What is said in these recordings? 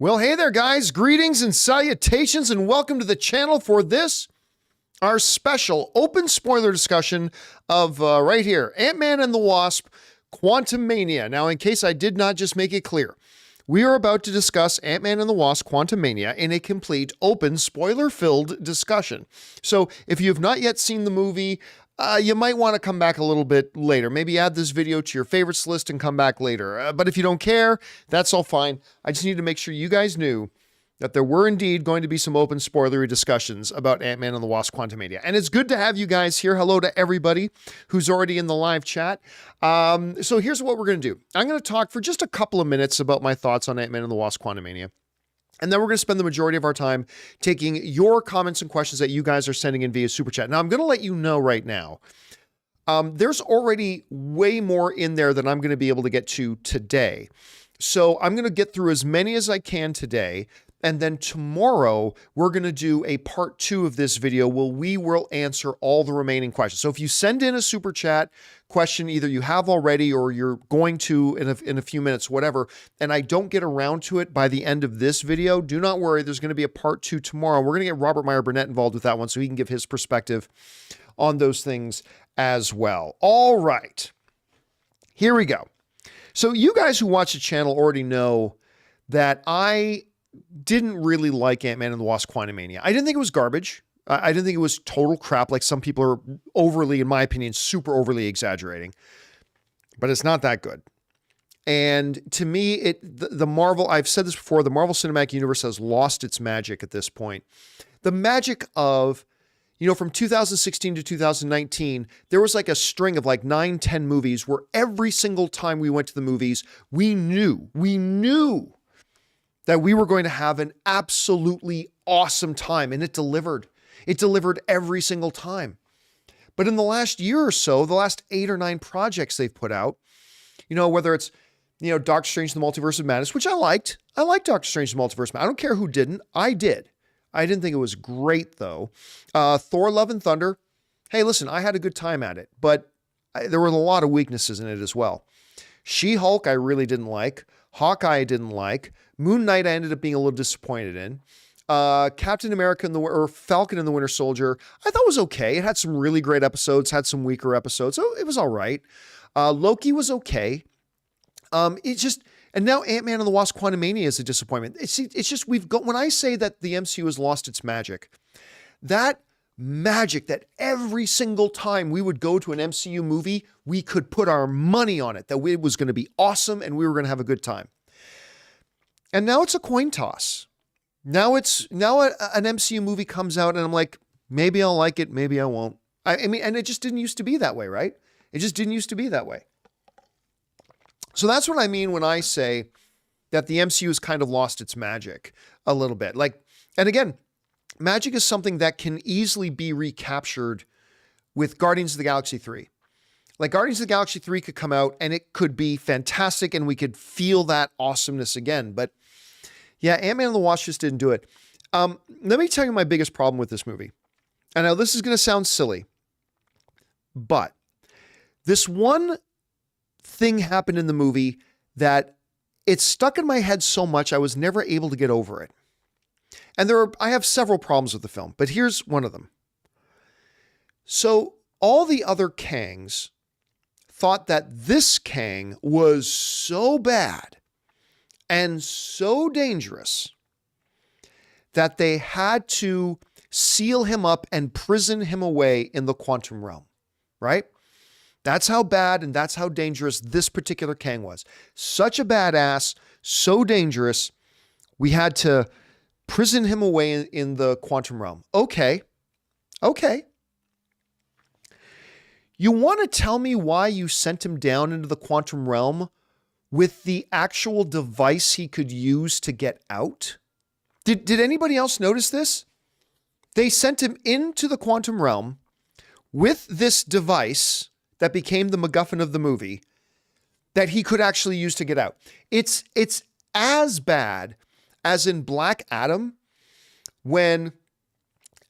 Well, hey there, guys. Greetings and salutations, and welcome to the channel for this, our special open spoiler discussion of right here, Ant-Man and the Wasp, Quantumania. Now, in case I did not just make it clear, we are about to discuss Ant-Man and the Wasp, Quantumania in a complete, open, spoiler-filled discussion. So, if you have not yet seen the movie, you might want to come back a little bit later. Maybe add this video to your favorites list and come back later. But if you don't care, that's all fine. I just need to make sure you guys knew that there were indeed going to be some open spoilery discussions about Ant-Man and the Wasp Quantumania. And it's good to have you guys here. Hello to everybody who's already in the live chat. So here's what we're going to do. I'm going to talk for just a couple of minutes about my thoughts on Ant-Man and the Wasp Quantumania. And then we're going to spend the majority of our time taking your comments and questions that you guys are sending in via Super Chat. Now, I'm going to let you know right now, there's already way more in there than I'm going to be able to get to today. So I'm going to get through as many as I can today. And then tomorrow, we're going to do a part 2 of this video where we will answer all the remaining questions. So if you send in a Super Chat question, either you have already or you're going to in a few minutes, whatever, and I don't get around to it by the end of this video, do not worry. There's going to be a part 2 tomorrow. We're going to get Robert Meyer Burnett involved with that one so he can give his perspective on those things as well. All right, here we go. So you guys who watch the channel already know that I didn't really like Ant-Man and the Wasp Quantumania. I didn't think it was garbage. I didn't think it was total crap like some people are overly, in my opinion, super overly exaggerating. But it's not that good. And to me, the Marvel, I've said this before, the Marvel Cinematic Universe has lost its magic at this point. The magic of, from 2016 to 2019, there was like a string of like 9, 10 movies where every single time we went to the movies, we knew that we were going to have an absolutely awesome time, and it delivered. It delivered every single time. But in the last year or so, the last 8 or 9 projects they've put out, whether it's, Doctor Strange the Multiverse of Madness, which I liked. I liked Doctor Strange the Multiverse of Madness. I don't care who didn't. I did. I didn't think it was great, though. Thor Love and Thunder. Hey, listen, I had a good time at it, but there were a lot of weaknesses in it as well. She-Hulk, I really didn't like. Hawkeye, I didn't like. Moon Knight, I ended up being a little disappointed in. Captain America or Falcon and the Winter Soldier, I thought was okay. It had some really great episodes, had some weaker episodes, so it was all right. Loki was okay. And now Ant-Man and the Wasp Quantumania is a disappointment. It's just, when I say that the MCU has lost its magic, that magic that every single time we would go to an MCU movie, we could put our money on it, that it was going to be awesome and we were going to have a good time. And now it's a coin toss. Now an MCU movie comes out and I'm like, maybe I'll like it, maybe I won't. I mean, and it just didn't used to be that way, right? It just didn't used to be that way. So that's what I mean when I say that the MCU has kind of lost its magic a little bit. And again, magic is something that can easily be recaptured with Guardians of the Galaxy 3. Like Guardians of the Galaxy 3 could come out and it could be fantastic and we could feel that awesomeness again. But yeah, Ant-Man and the Wasp just didn't do it. Let me tell you my biggest problem with this movie. I know this is going to sound silly, but this one thing happened in the movie that it stuck in my head so much I was never able to get over it. And I have several problems with the film, but here's one of them. So all the other Kangs thought that this Kang was so bad and so dangerous that they had to seal him up and prison him away in the quantum realm, right? That's how bad and that's how dangerous this particular Kang was. Such a badass, so dangerous, we had to prison him away in the quantum realm. Okay. You want to tell me why you sent him down into the quantum realm with the actual device he could use to get out? Did anybody else notice this? They sent him into the quantum realm with this device that became the MacGuffin of the movie that he could actually use to get out. It's as bad as in Black Adam when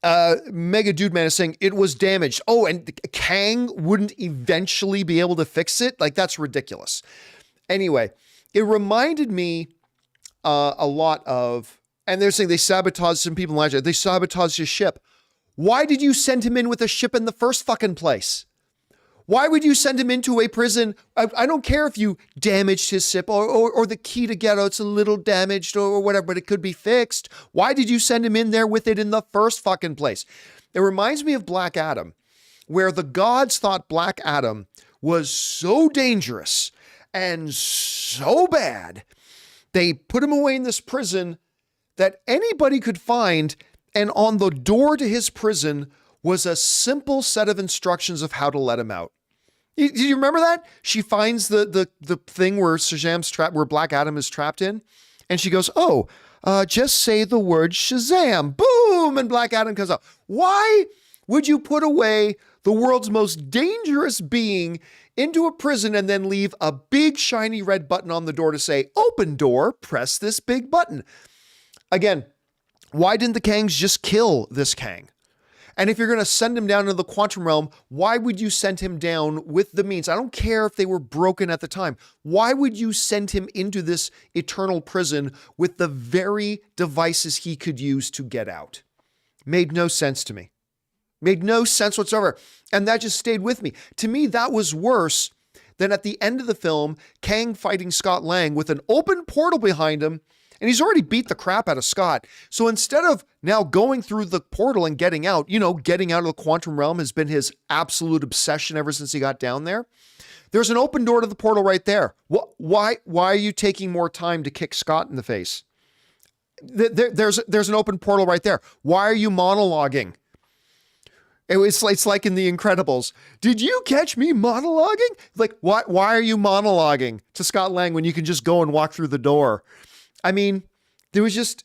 Mega Dude Man is saying it was damaged. Oh, and Kang wouldn't eventually be able to fix it? Like, that's ridiculous. Anyway, it reminded me a lot of, and they're saying they sabotaged some people in Elijah. They sabotaged his ship. Why did you send him in with a ship in the first fucking place? Why would you send him into a prison? I don't care if you damaged his ship or the key to get out's a little damaged or whatever, but it could be fixed. Why did you send him in there with it in the first fucking place? It reminds me of Black Adam, where the gods thought Black Adam was so dangerous and so bad, they put him away in this prison that anybody could find, and on the door to his prison was a simple set of instructions of how to let him out. Do you remember that? She finds the thing where Shazam's trapped, where Black Adam is trapped in, and she goes, just say the word Shazam, boom, and Black Adam comes out. Why would you put away the world's most dangerous being into a prison and then leave a big shiny red button on the door to say, open door, press this big button? Again, why didn't the Kangs just kill this Kang? And if you're going to send him down into the quantum realm, why would you send him down with the means? I don't care if they were broken at the time. Why would you send him into this eternal prison with the very devices he could use to get out? Made no sense to me. Made no sense whatsoever. And that just stayed with me. To me, that was worse than at the end of the film, Kang fighting Scott Lang with an open portal behind him. And he's already beat the crap out of Scott. So instead of now going through the portal and getting out, getting out of the quantum realm has been his absolute obsession ever since he got down there. There's an open door to the portal right there. Why are you taking more time to kick Scott in the face? There's an open portal right there. Why are you monologuing? It's like in The Incredibles. Did you catch me monologuing? Like, why are you monologuing to Scott Lang when you can just go and walk through the door? I mean, there was just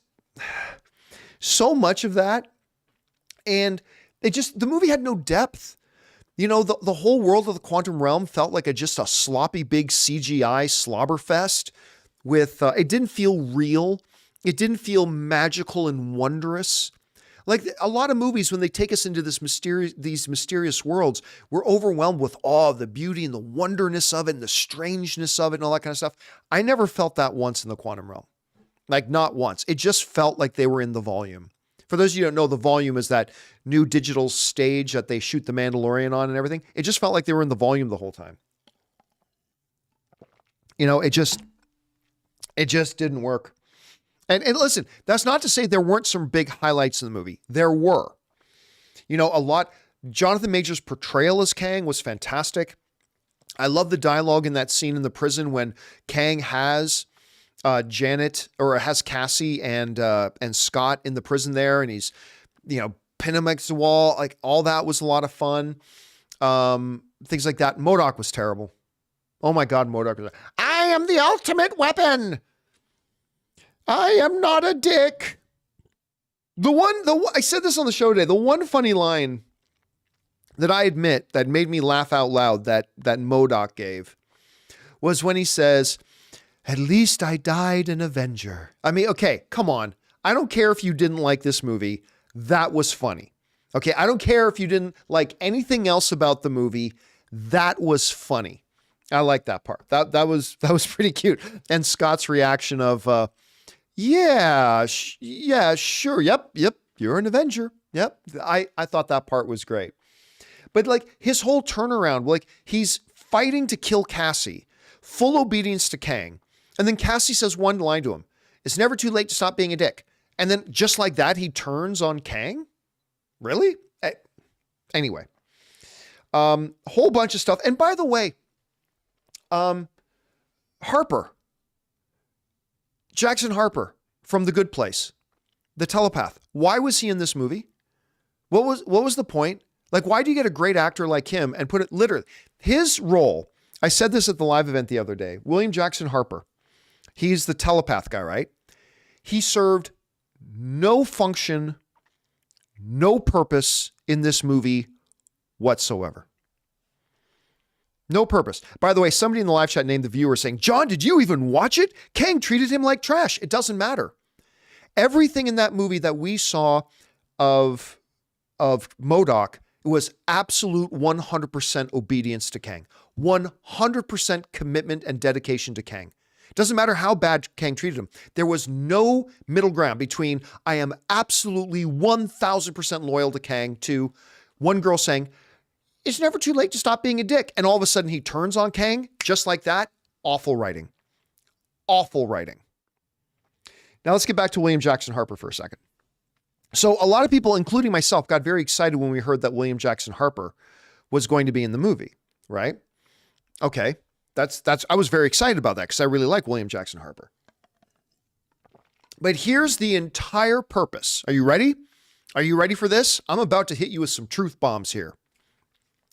so much of that. And the movie had no depth. The whole world of the quantum realm felt like just a sloppy, big CGI slobber fest with, it didn't feel real. It didn't feel magical and wondrous. Like a lot of movies, when they take us into these mysterious worlds, we're overwhelmed with awe of the beauty and the wonderness of it and the strangeness of it and all that kind of stuff. I never felt that once in the quantum realm. Like not once. It just felt like they were in the volume. For those of you who don't know, the volume is that new digital stage that they shoot The Mandalorian on and everything. It just felt like they were in the volume the whole time. It just didn't work. And listen, that's not to say there weren't some big highlights in the movie. There were. A lot. Jonathan Majors' portrayal as Kang was fantastic. I love the dialogue in that scene in the prison when Kang has Janet, or has Cassie and Scott in the prison there, and he's, pin him against the wall. Like all that was a lot of fun. Things like that. MODOK was terrible. Oh my God, MODOK was. I am the ultimate weapon. I am not a dick. I said this on the show today. The one funny line that I admit that made me laugh out loud that MODOK gave was when he says, "At least I died an Avenger." I mean, okay, come on. I don't care if you didn't like this movie. That was funny. Okay, I don't care if you didn't like anything else about the movie. That was funny. I like that part. That was pretty cute. And Scott's reaction of, yeah, sure. Yep. You're an Avenger. Yep. I thought that part was great. But like his whole turnaround, like he's fighting to kill Cassie, full obedience to Kang. And then Cassie says one line to him. It's never too late to stop being a dick. And then just like that, he turns on Kang. Really? Anyway, whole bunch of stuff. And by the way, Jackson Harper from The Good Place, the telepath. Why was he in this movie? What was the point? Like, why do you get a great actor like him and put it literally? His role, I said this at the live event the other day, William Jackson Harper. He's the telepath guy, right? He served no function, no purpose in this movie whatsoever. No purpose. By the way, somebody in the live chat named the viewer saying, "John, did you even watch it? Kang treated him like trash." It doesn't matter. Everything in that movie that we saw of MODOK was absolute 100% obedience to Kang. 100% commitment and dedication to Kang. Doesn't matter how bad Kang treated him. There was no middle ground between I am absolutely 1000% loyal to Kang to one girl saying, it's never too late to stop being a dick. And all of a sudden he turns on Kang just like that. Awful writing. Awful writing. Now let's get back to William Jackson Harper for a second. So a lot of people, including myself, got very excited when we heard that William Jackson Harper was going to be in the movie, right? Okay. I was very excited about that because I really like William Jackson Harper. But here's the entire purpose. Are you ready? Are you ready for this? I'm about to hit you with some truth bombs here.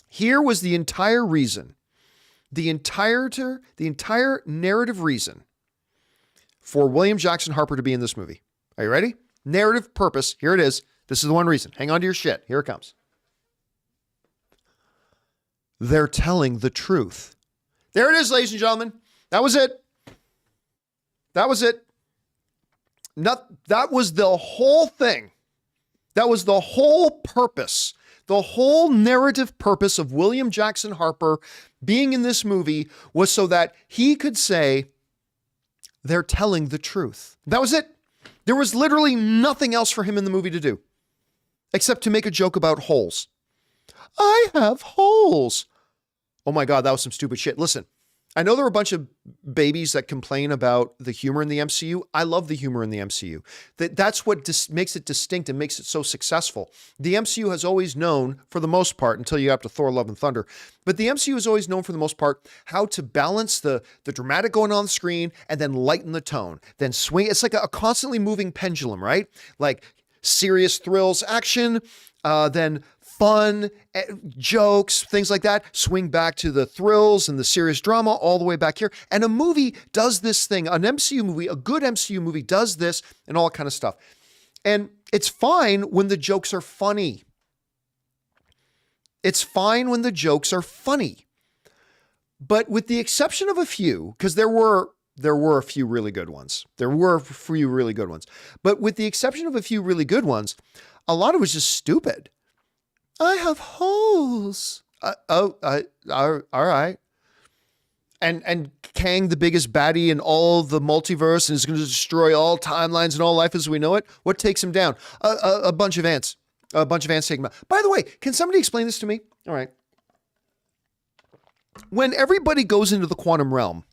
Here was the entire reason, the entire narrative reason for William Jackson Harper to be in this movie. Are you ready? Narrative purpose. Here it is. This is the one reason. Hang on to your shit. Here it comes. They're telling the truth. There it is, ladies and gentlemen. That was it. That was it. That was the whole thing. That was the whole purpose. The whole narrative purpose of William Jackson Harper being in this movie was so that he could say, they're telling the truth. That was it. There was literally nothing else for him in the movie to do except to make a joke about holes. I have holes. Oh my God, that was some stupid shit. Listen, I know there are a bunch of babies that complain about the humor in the MCU. I love the humor in the MCU. That's what makes it distinct and makes it so successful. The MCU has always known, for the most part, until you have to Thor, Love and Thunder, but the MCU has always known, for the most part, how to balance the dramatic going on the screen and then lighten the tone, then swing. It's like a constantly moving pendulum, right? Like serious thrills, action, then fun, jokes, things like that, swing back to the thrills and the serious drama all the way back here. And a movie does this thing, an MCU movie, a good MCU movie does this and all that kind of stuff. And it's fine when the jokes are funny. It's fine when the jokes are funny. But with the exception of a few, because there were a few really good ones. There were a few really good ones. But with the exception of a few really good ones, a lot of it was just stupid. I have holes. All right. And Kang, the biggest baddie in all the multiverse, and is going to destroy all timelines and all life as we know it. What takes him down? A bunch of ants. A bunch of ants take him out. By the way, can somebody explain this to me? All right. When everybody goes into the quantum realm,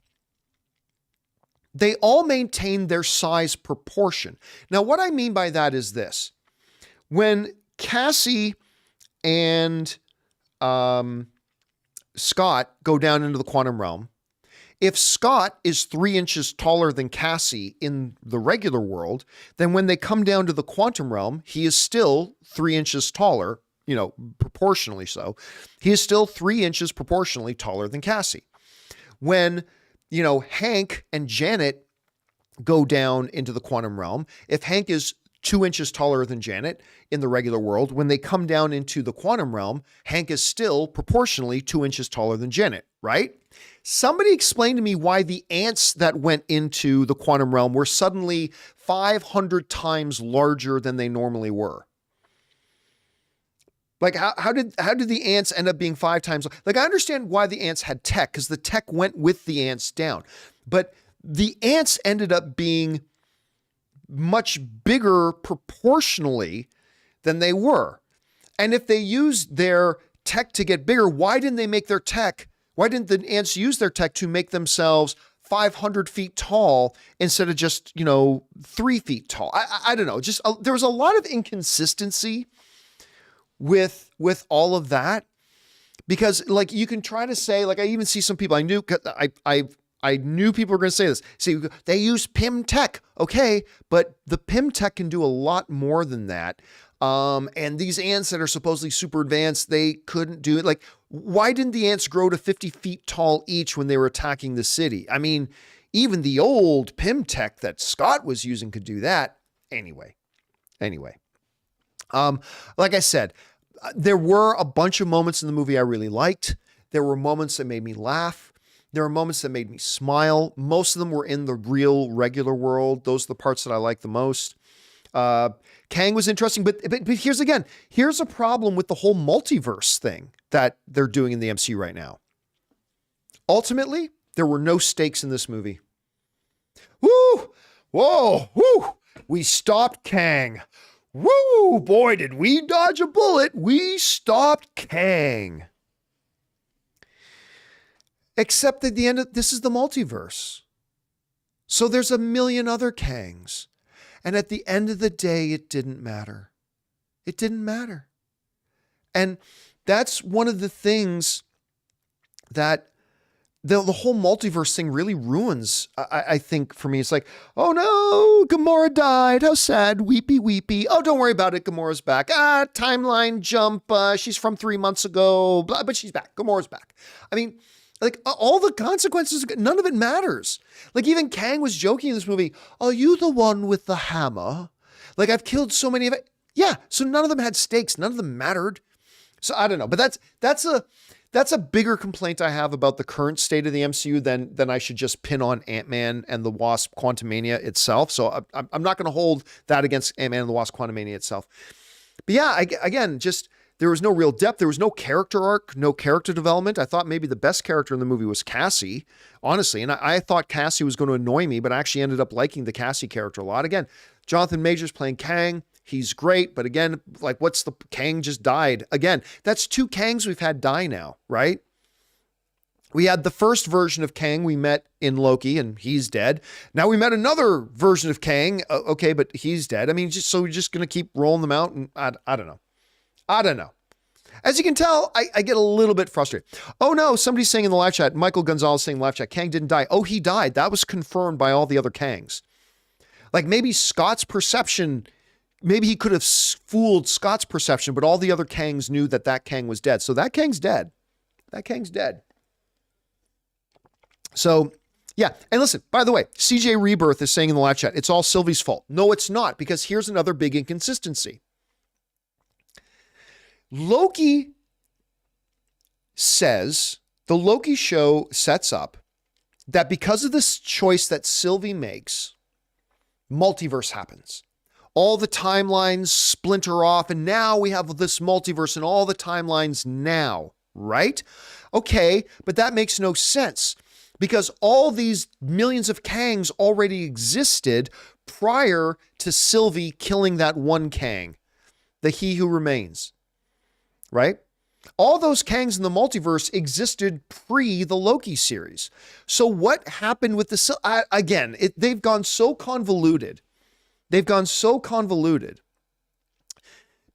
they all maintain their size proportion. Now, what I mean by that is this. When Cassie and Scott go down into the quantum realm, if Scott is 3 inches taller than Cassie in the regular world, then when they come down to the quantum realm, he is still 3 inches taller, proportionally so. He is still 3 inches proportionally taller than Cassie. When, Hank and Janet go down into the quantum realm, if Hank is 2 inches taller than Janet in the regular world, when they come down into the quantum realm, Hank is still proportionally 2 inches taller than Janet, right? Somebody explain to me why the ants that went into the quantum realm were suddenly 500 times larger than they normally were. Like, how did the ants end up being 5 times? Like, I understand why the ants had tech, because the tech went with the ants down. But the ants ended up being much bigger proportionally than they were. And if they used their tech to get bigger, why didn't the ants use their tech to make themselves 500 feet tall instead of just, 3 feet tall? I don't know. Just there was a lot of inconsistency with all of that, because like you can try to say, like I even see some people I knew people were going to say this. See, they use PIM tech. Okay. But the PIM tech can do a lot more than that. And these ants that are supposedly super advanced, they couldn't do it. Like, why didn't the ants grow to 50 feet tall each when they were attacking the city? I mean, even the old PIM tech that Scott was using could do that. Anyway. Like I said, there were a bunch of moments in the movie I really liked. There were moments that made me laugh. There were moments that made me smile. Most of them were in the real, regular world. Those are the parts that I like the most. Kang was interesting, but here's a problem with the whole multiverse thing that they're doing in the MCU right now. Ultimately, there were no stakes in this movie. Whoa, whoo, we stopped Kang. Woo, boy, did we dodge a bullet. We stopped Kang. Except at the end of this is the multiverse. So there's a million other Kangs. And at the end of the day, it didn't matter. It didn't matter. And that's one of the things that the whole multiverse thing really ruins, I think, for me. It's like, oh no, Gamora died. How sad. Weepy, weepy. Oh, don't worry about it. Gamora's back. Timeline jump. She's from 3 months ago, but she's back. Gamora's back. I mean, like all the consequences, none of it matters. Like even Kang was joking in this movie. Are you the one with the hammer? Like I've killed so many of it. Yeah. So none of them had stakes. None of them mattered. So I don't know, but that's a bigger complaint I have about the current state of the MCU than I should just pin on Ant-Man and the Wasp Quantumania itself. So I'm not going to hold that against Ant-Man and the Wasp Quantumania itself. But yeah, again, just there was no real depth. There was no character arc, no character development. I thought maybe the best character in the movie was Cassie, honestly. And I thought Cassie was going to annoy me, but I actually ended up liking the Cassie character a lot. Again, Jonathan Majors playing Kang. He's great, but again, like what's the Kang just died again? That's 2 Kangs we've had die now, right? We had the first version of Kang we met in Loki and he's dead. Now we met another version of Kang. Okay, but he's dead. I mean, so we're just going to keep rolling them out. And I don't know. I don't know. As you can tell, I get a little bit frustrated. Oh no, somebody's saying in the live chat, Michael Gonzalez saying in the live chat, Kang didn't die. Oh, he died. That was confirmed by all the other Kangs. Like maybe Scott's perception, maybe he could have fooled Scott's perception, but all the other Kangs knew that Kang was dead. So that Kang's dead. That Kang's dead. So yeah. And listen, by the way, CJ Rebirth is saying in the live chat, it's all Sylvie's fault. No, it's not, because here's another big inconsistency. Loki says, the Loki show sets up that because of this choice that Sylvie makes, multiverse happens. All the timelines splinter off, and now we have this multiverse and all the timelines now, right? Okay, but that makes no sense because all these millions of Kangs already existed prior to Sylvie killing that one Kang, the He Who Remains, right? All those Kangs in the multiverse existed pre the Loki series. So what happened with the, again, they've gone so convoluted. They've gone so convoluted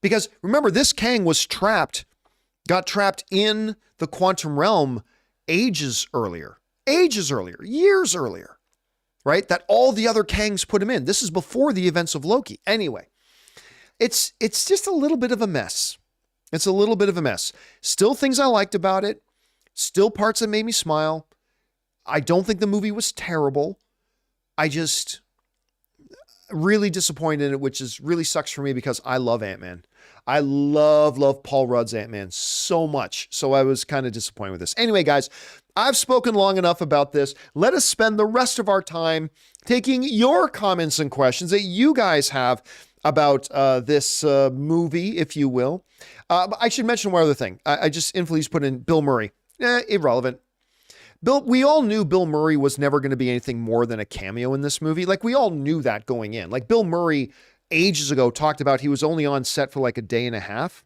because remember, this Kang was got trapped in the quantum realm years earlier, right? That all the other Kangs put him in. This is before the events of Loki. Anyway, it's just a little bit of a mess. It's a little bit of a mess. Still things I liked about it. Still parts that made me smile. I don't think the movie was terrible. I just really disappointed in it, which is really sucks for me because I love Ant-Man. I love Paul Rudd's Ant-Man so much. So I was kind of disappointed with this. Anyway, guys, I've spoken long enough about this. Let us spend the rest of our time taking your comments and questions that you guys have about this movie, if you will. I should mention one other thing. I just influenced put in Bill Murray. Irrelevant. We all knew Bill Murray was never going to be anything more than a cameo in this movie. Like we all knew that going in. Like Bill Murray ages ago talked about he was only on set for like a day and a half.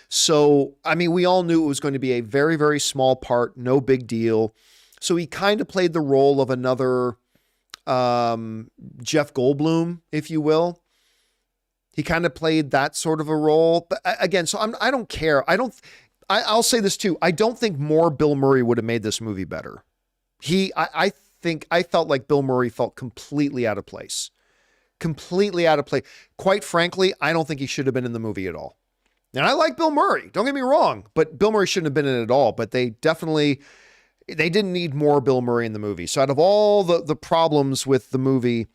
So, I mean, we all knew it was going to be a very, very small part, no big deal. So he kind of played the role of another Jeff Goldblum, if you will. He kind of played that sort of a role. But again, so I don't care. I'll say this too. I don't think more Bill Murray would have made this movie better. I felt like Bill Murray felt completely out of place. Completely out of place. Quite frankly, I don't think he should have been in the movie at all. And I like Bill Murray, don't get me wrong, but Bill Murray shouldn't have been in it at all. But they didn't need more Bill Murray in the movie. So out of all the problems with the movie,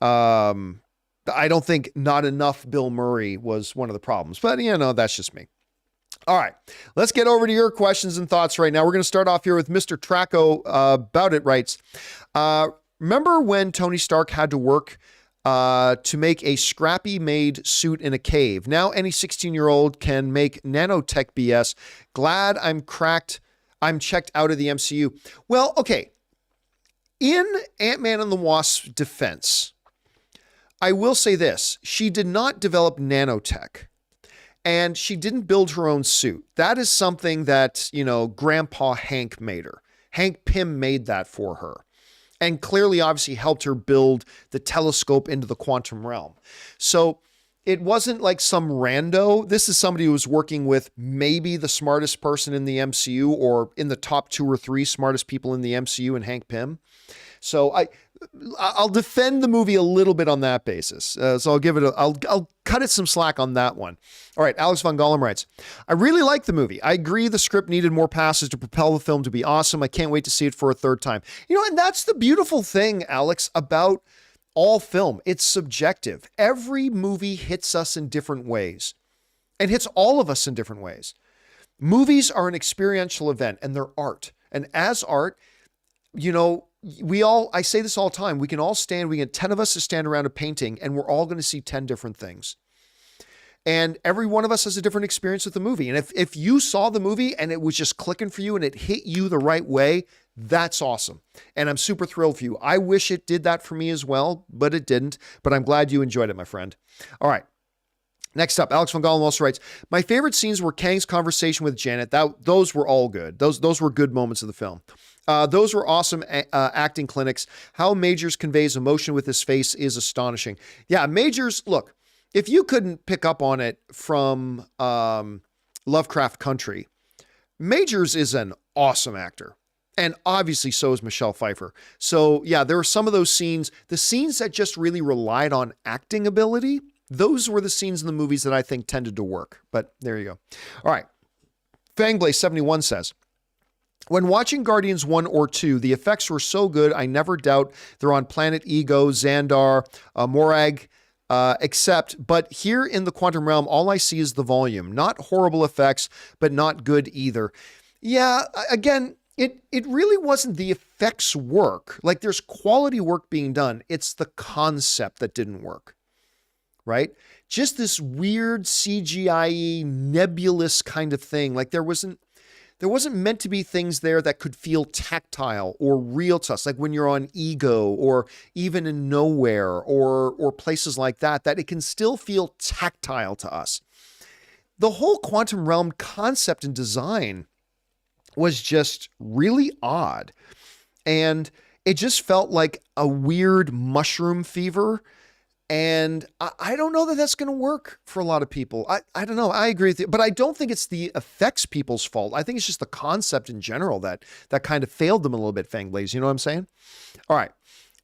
I don't think not enough Bill Murray was one of the problems. But, that's just me. All right, let's get over to your questions and thoughts right now. We're going to start off here with Mr. Traco About It writes, remember when Tony Stark had to work to make a scrappy made suit in a cave? Now any 16-year-old can make nanotech BS. Glad I'm checked out of the MCU. Well, okay. In Ant-Man and the Wasp's defense, I will say this. She did not develop nanotech, and she didn't build her own suit. That is something that, Grandpa Hank made her. Hank Pym made that for her, and clearly, obviously, helped her build the telescope into the quantum realm. So it wasn't like some rando. This is somebody who was working with maybe the smartest person in the MCU, or in the top 2 or 3 smartest people in the MCU, and Hank Pym. So I'll defend the movie a little bit on that basis. So I'll give it I'll cut it some slack on that one. All right. Alex Von Gollum writes, I really like the movie. I agree the script needed more passes to propel the film to be awesome. I can't wait to see it for a third time. And that's the beautiful thing, Alex, about all film. It's subjective. Every movie hits us in different ways, and hits all of us in different ways. Movies are an experiential event, and they're art. And as art, I say this all the time, we can 10 of us to stand around a painting, and we're all going to see 10 different things. And every one of us has a different experience with the movie. And if you saw the movie and it was just clicking for you and it hit you the right way, that's awesome. And I'm super thrilled for you. I wish it did that for me as well, but it didn't. But I'm glad you enjoyed it, my friend. All right. Next up, Alex Von Gollum also writes, my favorite scenes were Kang's conversation with Janet. Those were all good. Those were good moments of the film. Those were awesome acting clinics. How Majors conveys emotion with his face is astonishing. Yeah, Majors, look, if you couldn't pick up on it from Lovecraft Country, Majors is an awesome actor. And obviously so is Michelle Pfeiffer. So yeah, there were some of those scenes, the scenes that just really relied on acting ability. Those were the scenes in the movies that I think tended to work. But there you go. All right. Fangblaze71 says, when watching Guardians 1 or 2, the effects were so good, I never doubt they're on Planet Ego, Xandar, Morag, but here in the quantum realm, all I see is the volume. Not horrible effects, but not good either. Yeah, again, it really wasn't the effects work. Like, there's quality work being done. It's the concept that didn't work, right? Just this weird CGI nebulous kind of thing. Like, there wasn't meant to be things there that could feel tactile or real to us, like when you're on Ego or even in Nowhere or places like that it can still feel tactile to us. The whole quantum realm concept and design was just really odd. And it just felt like a weird mushroom fever. And I don't know that that's going to work for a lot of people. I don't know. I agree with you, but I don't think it's the effects people's fault. I think it's just the concept in general that kind of failed them a little bit, Fangblaze. You know what I'm saying? All right.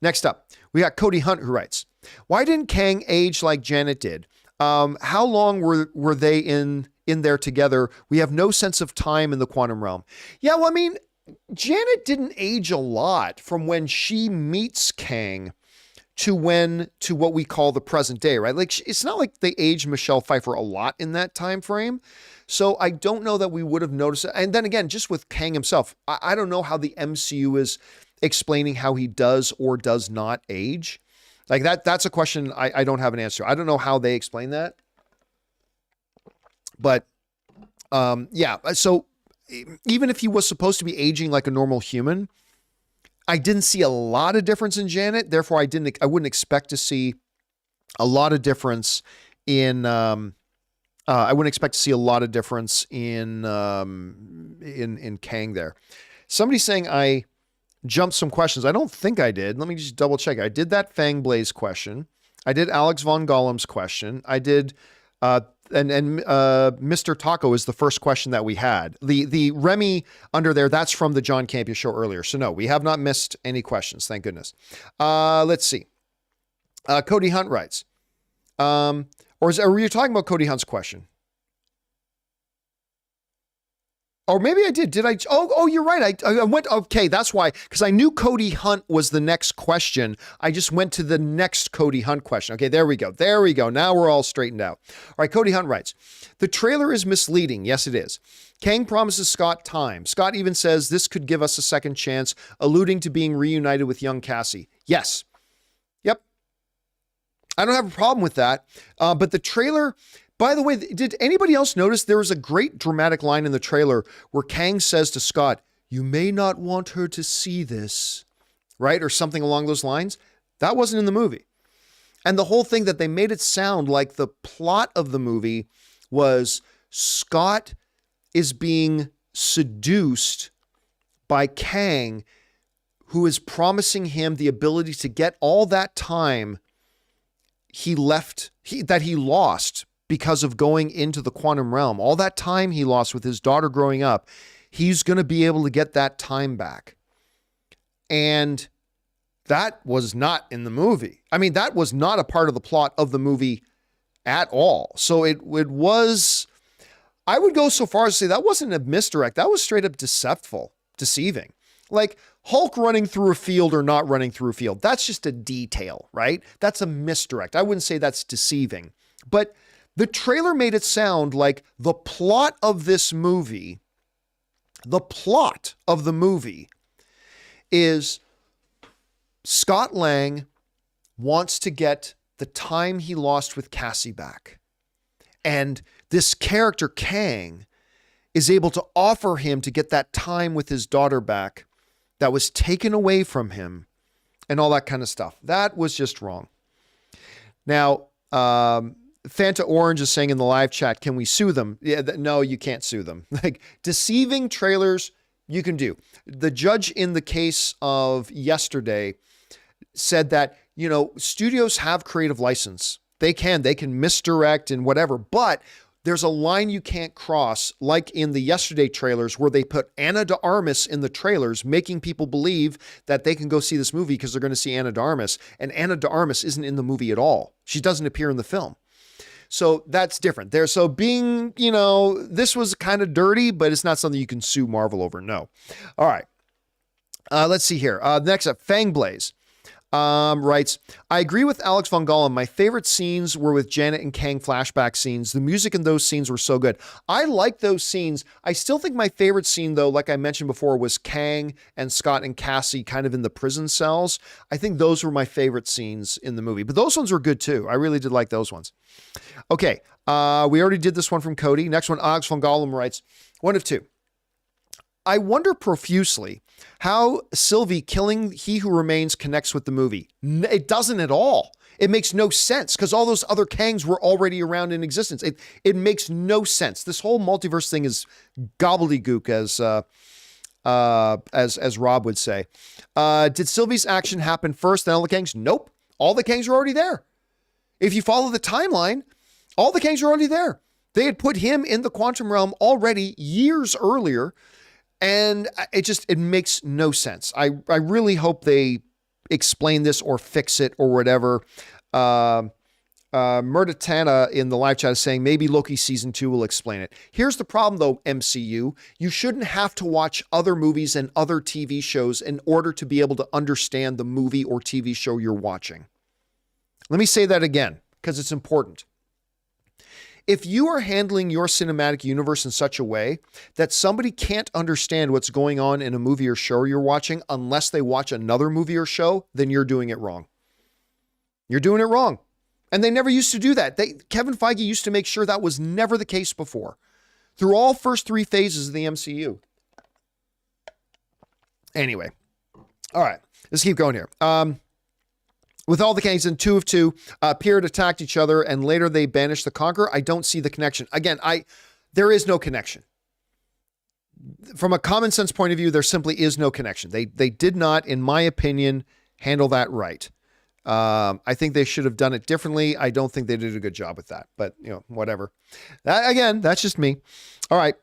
Next up, we got Cody Hunt, who writes, why didn't Kang age like Janet did? How long were they in there together? We have no sense of time in the quantum realm. Yeah, well, I mean, Janet didn't age a lot from when she meets Kang to what we call the present day, right? Like, it's not like they aged Michelle Pfeiffer a lot in that time frame. So I don't know that we would have noticed it. And then again, just with Kang himself, I don't know how the MCU is explaining how he does or does not age. Like that's a question I don't have an answer. I don't know how they explain that. But yeah, so even if he was supposed to be aging like a normal human, I didn't see a lot of difference in Janet. Therefore, I wouldn't expect to see a lot of difference in. I wouldn't expect to see a lot of difference in Kang there. Somebody's saying I jumped some questions. I don't think I did. Let me just double check. I did that Fangblaze question. I did Alex Von Gollum's question. I did. And Mr. Taco is the first question that we had. The Remy under there, that's from the John Campea show earlier. So no, we have not missed any questions. Thank goodness. Let's see. Cody Hunt writes, or were you talking about Cody Hunt's question? Or maybe I did. Did I? Oh, you're right. I went, okay, that's why, because I knew Cody Hunt was the next question. I just went to the next Cody Hunt question. Okay, there we go. There we go. Now we're all straightened out. All right, Cody Hunt writes, the trailer is misleading. Yes, it is. Kang promises Scott time. Scott even says this could give us a second chance, alluding to being reunited with young Cassie. Yes. Yep. I don't have a problem with that. But the trailer... By the way, did anybody else notice there was a great dramatic line in the trailer where Kang says to Scott, you may not want her to see this, right? Or something along those lines. That wasn't in the movie. And the whole thing that they made it sound like the plot of the movie was Scott is being seduced by Kang, who is promising him the ability to get all that time that he lost because of going into the quantum realm. All that time he lost with his daughter growing up, he's going to be able to get that time back. And that was not in the movie. I mean, that was not a part of the plot of the movie at all. So it was, I would go so far as to say that wasn't a misdirect. That was straight up deceiving. Like Hulk running through a field or not running through a field. That's just a detail, right? That's a misdirect. I wouldn't say that's deceiving, but the trailer made it sound like the plot of this movie, is Scott Lang wants to get the time he lost with Cassie back. And this character, Kang, is able to offer him to get that time with his daughter back that was taken away from him and all that kind of stuff. That was just wrong. Now, Fanta Orange is saying in the live chat, can we sue them? Yeah, no, you can't sue them. Like deceiving trailers, you can do. The judge in the case of yesterday said that, studios have creative license. They can misdirect and whatever, but there's a line you can't cross, like in the yesterday trailers where they put Ana de Armas in the trailers, making people believe that they can go see this movie because they're going to see Ana de Armas. And Ana de Armas isn't in the movie at all. She doesn't appear in the film. So that's different there. So being, this was kind of dirty, but it's not something you can sue Marvel over. No. All right. Let's see here. Next up, Fangblaze. Writes, I agree with Alex Von Gollum. My favorite scenes were with Janet and Kang flashback scenes. The music in those scenes were so good. I like those scenes. I still think my favorite scene, though, like I mentioned before, was Kang and Scott and Cassie kind of in the prison cells. I think those were my favorite scenes in the movie, but those ones were good too. I really did like those ones. Okay. We already did this one from Cody. Next one, Alex Von Gollum writes, one of two. I wonder profusely how Sylvie killing He Who Remains connects with the movie. It doesn't at all. It makes no sense because all those other Kangs were already around in existence. It makes no sense. This whole multiverse thing is gobbledygook, as Rob would say. Did Sylvie's action happen first, then all the Kangs? Nope. All the Kangs were already there. If you follow the timeline, all the Kangs are already there. They had put him in the quantum realm already years earlier. And it makes no sense. I really hope they explain this or fix it or whatever. Murdatana in the live chat is saying maybe Loki season 2 will explain it. Here's the problem though, MCU. You shouldn't have to watch other movies and other TV shows in order to be able to understand the movie or TV show you're watching. Let me say that again, because it's important. If you are handling your cinematic universe in such a way that somebody can't understand what's going on in a movie or show you're watching unless they watch another movie or show, then you're doing it wrong. You're doing it wrong. And they never used to do that. Kevin Feige used to make sure that was never the case before. Through all first 3 phases of the MCU. Anyway. All right. Let's keep going here. With all the Kangs in 2 of 2, appeared, attacked each other, and later they banished the Conqueror. I don't see the connection. Again, there is no connection. From a common sense point of view, there simply is no connection. They did not, in my opinion, handle that right. I think they should have done it differently. I don't think they did a good job with that, but whatever. Again, that's just me. All right,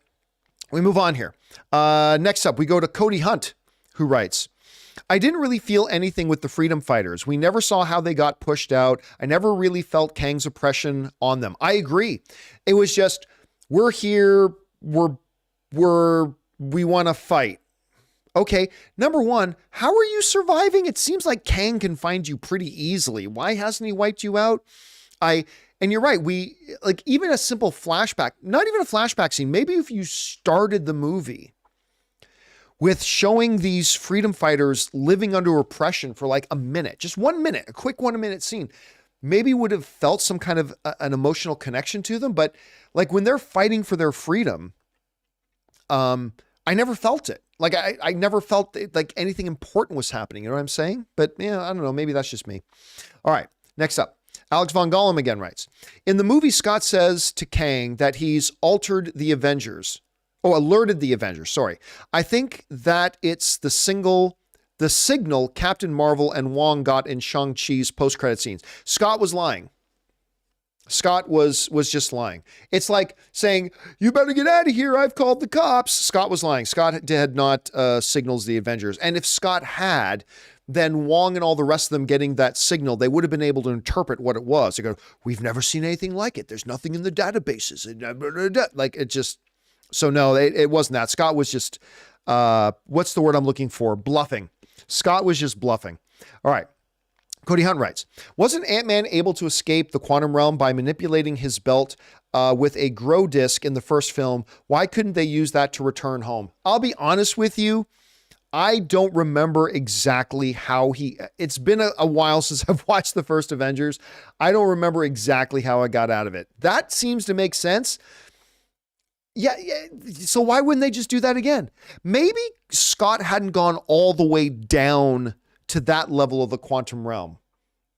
we move on here. Next up, we go to Cody Hunt, who writes, I didn't really feel anything with the Freedom Fighters. We never saw how they got pushed out. I never really felt Kang's oppression on them. I agree. It was just, we're here. We want to fight. Okay. Number one, how are you surviving? It seems like Kang can find you pretty easily. Why hasn't he wiped you out? And you're right. Even a simple flashback, not even a flashback scene. Maybe if you started the movie with showing these freedom fighters living under oppression for like a minute, just 1 minute, a quick 1 minute scene, maybe would have felt some kind of an emotional connection to them. But like when they're fighting for their freedom, I never felt it. Like I never felt like anything important was happening. You know what I'm saying? But yeah, I don't know. Maybe that's just me. All right. Next up, Alex Von Gollum again writes, in the movie, Scott says to Kang that he's altered the Avengers. Oh, alerted the Avengers. Sorry. I think that it's the signal Captain Marvel and Wong got in Shang-Chi's post-credit scenes. Scott was lying. Scott was just lying. It's like saying, you better get out of here, I've called the cops. Scott was lying. Scott had not signals the Avengers. And if Scott had, then Wong and all the rest of them getting that signal, they would have been able to interpret what it was. They go, we've never seen anything like it. There's nothing in the databases. Like it just, so no, it wasn't that. Scott was just, what's the word I'm looking for? Bluffing. Scott was just bluffing. All right. Cody Hunt writes, wasn't Ant-Man able to escape the quantum realm by manipulating his belt with a grow disc in the first film? Why couldn't they use that to return home? I'll be honest with you. I don't remember exactly how it's been a while since I've watched the first Avengers. I don't remember exactly how I got out of it. That seems to make sense. Yeah. So why wouldn't they just do that again? Maybe Scott hadn't gone all the way down to that level of the quantum realm.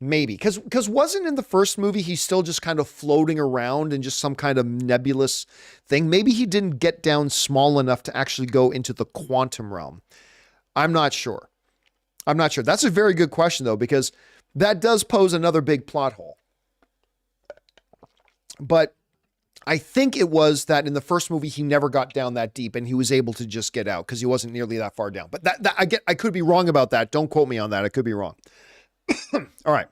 Maybe. Because wasn't in the first movie, he's still just kind of floating around in just some kind of nebulous thing. Maybe he didn't get down small enough to actually go into the quantum realm. I'm not sure. That's a very good question, though, because that does pose another big plot hole. But I think it was that in the first movie, he never got down that deep and he was able to just get out because he wasn't nearly that far down. But I could be wrong about that. Don't quote me on that. I could be wrong. All right.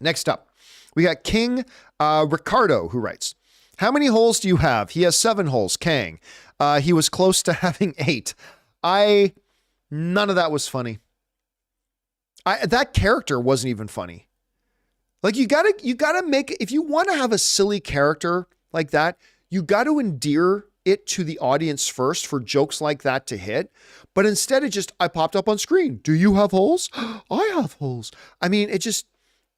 Next up, we got King Ricardo, who writes, how many holes do you have? He has 7 holes, Kang. He was close to having 8. None of that was funny. That character wasn't even funny. Like you gotta make, if you want to have a silly character like that, you got to endear it to the audience first for jokes like that to hit. But instead I popped up on screen. Do you have holes? I have holes. I mean,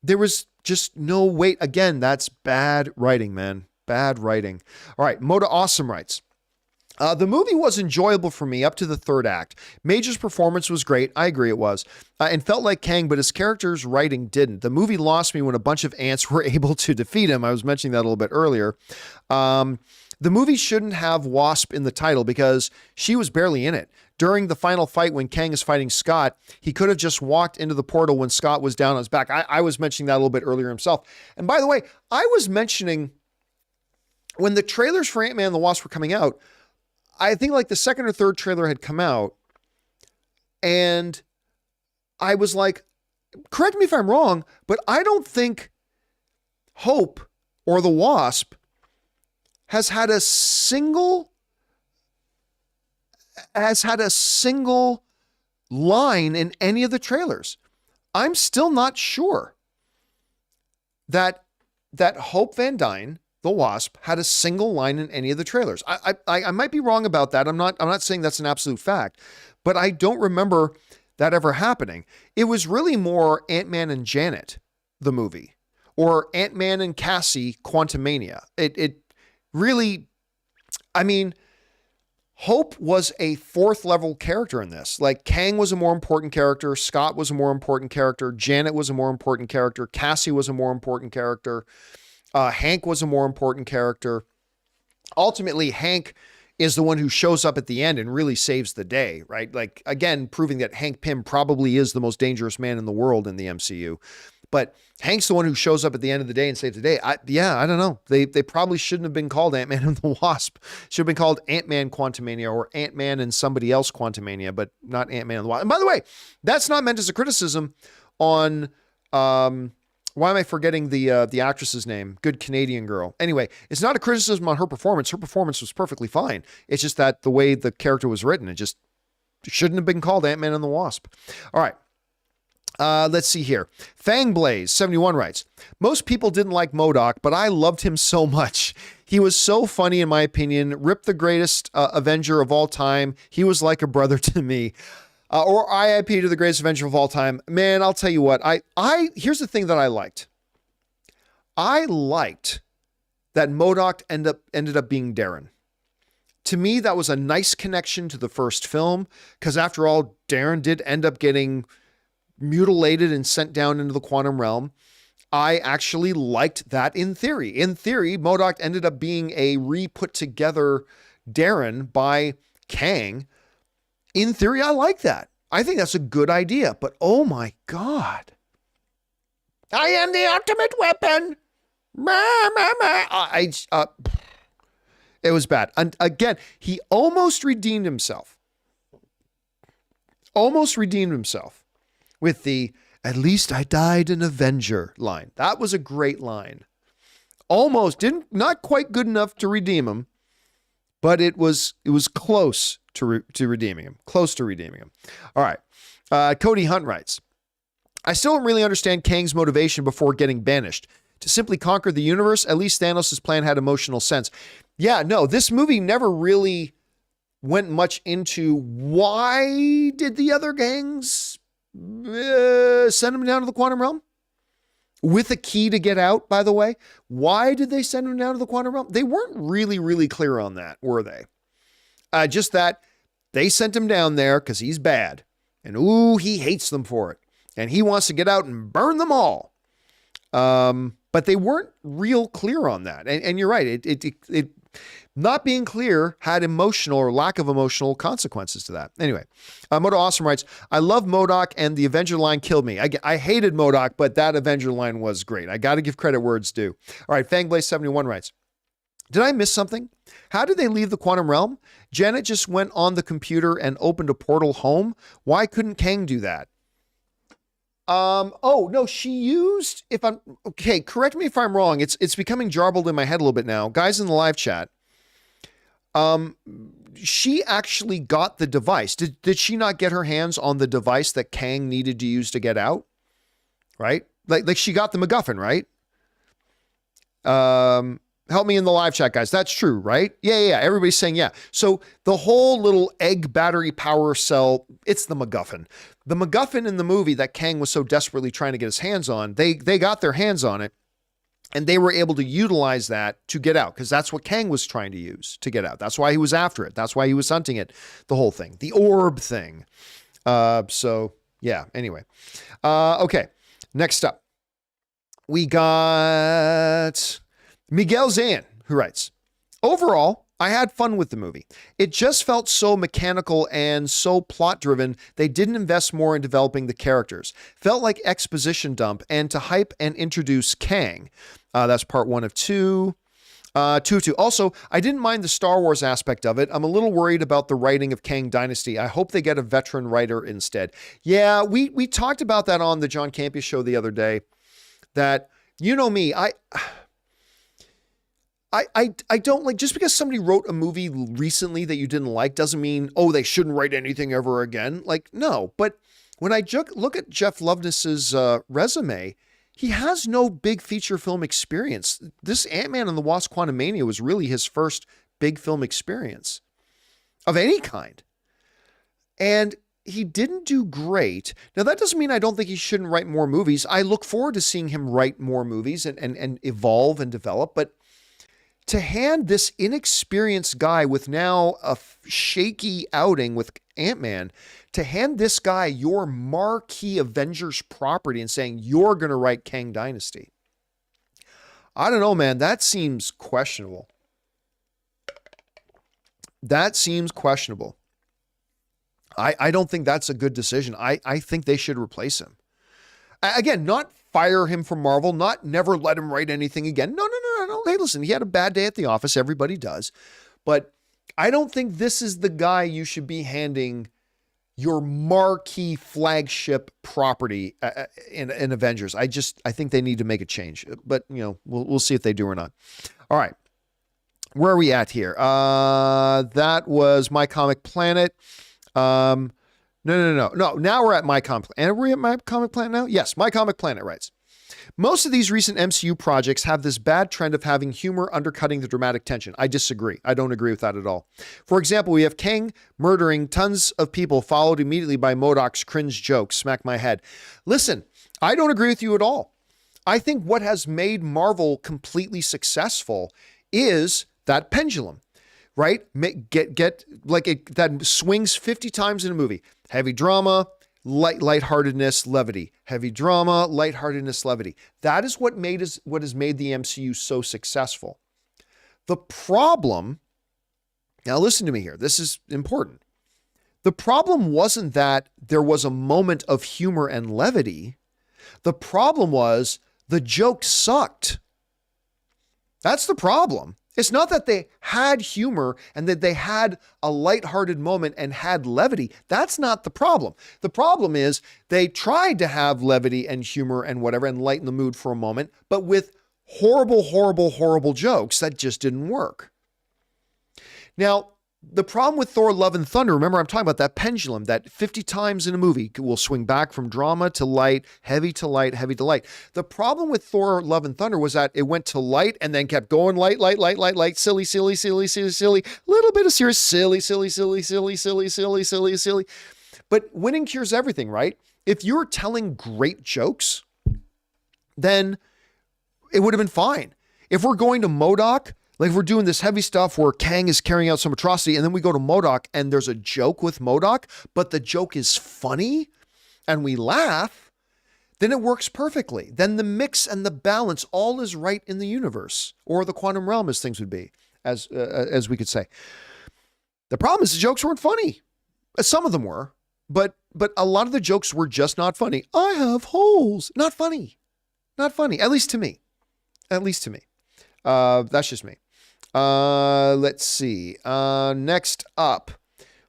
there was just no weight. Again, that's bad writing, man. Bad writing. All right. Moda Awesome writes, the movie was enjoyable for me up to the 3rd act. Major's performance was great. I agree it was. And felt like Kang, but his character's writing didn't. The movie lost me when a bunch of ants were able to defeat him. I was mentioning that a little bit earlier. The movie shouldn't have Wasp in the title because she was barely in it. During the final fight when Kang is fighting Scott, he could have just walked into the portal when Scott was down on his back. I was mentioning that a little bit earlier himself. And by the way, I was mentioning when the trailers for Ant-Man and the Wasp were coming out, I think like the 2nd or 3rd trailer had come out and I was like, correct me if I'm wrong, but I don't think Hope or the Wasp has had a single line in any of the trailers. I'm still not sure that Hope Van Dyne, the Wasp, had a single line in any of the trailers. I might be wrong about that. I'm not saying that's an absolute fact, but I don't remember that ever happening. It was really more Ant-Man and Janet, the movie, or Ant-Man and Cassie, Quantumania. It really, I mean, Hope was a 4th level character in this. Like Kang was a more important character. Scott was a more important character. Janet was a more important character. Cassie was a more important character. Hank was a more important character. Ultimately, Hank is the one who shows up at the end and really saves the day, right? Like, again, proving that Hank Pym probably is the most dangerous man in the world in the MCU. But Hank's the one who shows up at the end of the day and saves the day. I don't know. They probably shouldn't have been called Ant-Man and the Wasp. Should have been called Ant-Man Quantumania or Ant-Man and somebody else Quantumania, but not Ant-Man and the Wasp. And by the way, that's not meant as a criticism on... why am I forgetting the actress's name? Good Canadian girl. Anyway, it's not a criticism on her performance. Her performance was perfectly fine. It's just that the way the character was written, it just shouldn't have been called Ant-Man and the Wasp. All right. Let's see here. Fangblaze71 writes, most people didn't like MODOK, but I loved him so much. He was so funny, in my opinion. Rip the greatest Avenger of all time. He was like a brother to me. Or IIP to the greatest Avenger of all time. Man, I'll tell you what. Here's the thing that I liked. I liked that MODOK ended up being Darren. To me, that was a nice connection to the first film, because after all, Darren did end up getting mutilated and sent down into the quantum realm. I actually liked that in theory. In theory, MODOK ended up being a re-put together Darren by Kang. In theory, I like that. I think that's a good idea, but oh my God. I am the ultimate weapon. It was bad. And again, he almost redeemed himself. With the "at least I died an Avenger" line. That was a great line. Almost not quite good enough to redeem him, but it was close to redeeming him. Close to redeeming him. All right. Cody Hunt writes, I still don't really understand Kang's motivation before getting banished. To simply conquer the universe, at least Thanos' plan had emotional sense. Yeah, no, this movie never really went much into why did the other gangs send him down to the quantum realm? With a key to get out, by the way. Why did they send him down to the quantum realm? They weren't really, really clear on that, were they? Just that they sent him down there because he's bad. And ooh, he hates them for it. And he wants to get out and burn them all. But they weren't real clear on that. And you're right. It not being clear had emotional or lack of emotional consequences to that. Anyway, Moto Awesome writes, I love MODOK and the Avenger line killed me. I hated MODOK, but that Avenger line was great. I got to give credit where it's due. All right, Fangblaze71 writes, did I miss something? How did they leave the quantum realm? Janet just went on the computer and opened a portal home. Why couldn't Kang do that? Oh no, she used, okay, correct me if I'm wrong. It's becoming jarbled in my head a little bit now. Guys in the live chat. She actually got the device. Did she not get her hands on the device that Kang needed to use to get out? Right? Like she got the MacGuffin, right? Help me in the live chat, guys. That's true, right? Yeah. Everybody's saying yeah. So the whole little egg battery power cell, it's the MacGuffin. The MacGuffin in the movie that Kang was so desperately trying to get his hands on, they got their hands on it, and they were able to utilize that to get out, because that's what Kang was trying to use to get out. That's why he was after it. That's why he was hunting it, the whole thing. The orb thing. So, yeah, anyway. Okay, next up. We got Miguel Zan, who writes, overall, I had fun with the movie. It just felt so mechanical and so plot-driven, they didn't invest more in developing the characters. Felt like exposition dump and to hype and introduce Kang. That's part 1 of 2. 2. Also, I didn't mind the Star Wars aspect of it. I'm a little worried about the writing of Kang Dynasty. I hope they get a veteran writer instead. Yeah, we talked about that on the John Campea show the other day, that, you know me, I don't like, just because somebody wrote a movie recently that you didn't like doesn't mean, oh, they shouldn't write anything ever again. Like, no. But when I look at Jeff Loveness's resume, he has no big feature film experience. This Ant-Man and the Wasp: Quantumania was really his first big film experience of any kind. And he didn't do great. Now, that doesn't mean I don't think he shouldn't write more movies. I look forward to seeing him write more movies and evolve and develop, but to hand this inexperienced guy with now a shaky outing with Ant-Man, to hand this guy your marquee Avengers property and saying, you're going to write Kang Dynasty. I don't know, man. That seems questionable. I don't think that's a good decision. I think they should replace him. Again, not fire him from Marvel, not never let him write anything again. No. Hey, listen, he had a bad day at the office. Everybody does. But I don't think this is the guy you should be handing your marquee flagship property in Avengers. I think they need to make a change. But, we'll see if they do or not. All right. Where are we at here? That was My Comic Planet. No. Now we're at My Comic Planet. Are we at My Comic Planet now? Yes, My Comic Planet writes, most of these recent MCU projects have this bad trend of having humor undercutting the dramatic tension. I disagree. I don't agree with that at all. For example, we have Kang murdering tons of people, followed immediately by MODOK's cringe jokes. Smack my head. Listen, I don't agree with you at all. I think what has made Marvel completely successful is that pendulum. right? Get like it that swings 50 times in a movie. Heavy drama, lightheartedness, levity. Heavy drama, lightheartedness, levity. That is what has made the MCU so successful. The problem, now listen to me here. This is important. The problem wasn't that there was a moment of humor and levity. The problem was the joke sucked. That's the problem. It's not that they had humor and that they had a lighthearted moment and had levity. That's not the problem. The problem is they tried to have levity and humor and whatever and lighten the mood for a moment, but with horrible, horrible, horrible jokes that just didn't work. Now, the problem with Thor Love and Thunder, remember I'm talking about that pendulum that 50 times in a movie will swing back from drama to light, heavy to light, heavy to light. The problem with Thor Love and Thunder was that it went to light and then kept going light, light, light, light, light, silly, silly, silly, silly, silly, little bit of serious, silly, silly, silly, silly, silly, silly, silly, silly. But winning cures everything, right? If you're telling great jokes, then it would have been fine. If we're going to MODOK, like if we're doing this heavy stuff where Kang is carrying out some atrocity and then we go to MODOK and there's a joke with MODOK, but the joke is funny and we laugh, then it works perfectly. Then the mix and the balance all is right in the universe, or the quantum realm as things would be, as we could say. The problem is the jokes weren't funny. Some of them were, but a lot of the jokes were just not funny. I have holes. Not funny. Not funny. At least to me. At least to me. That's just me. Let's see. Next up,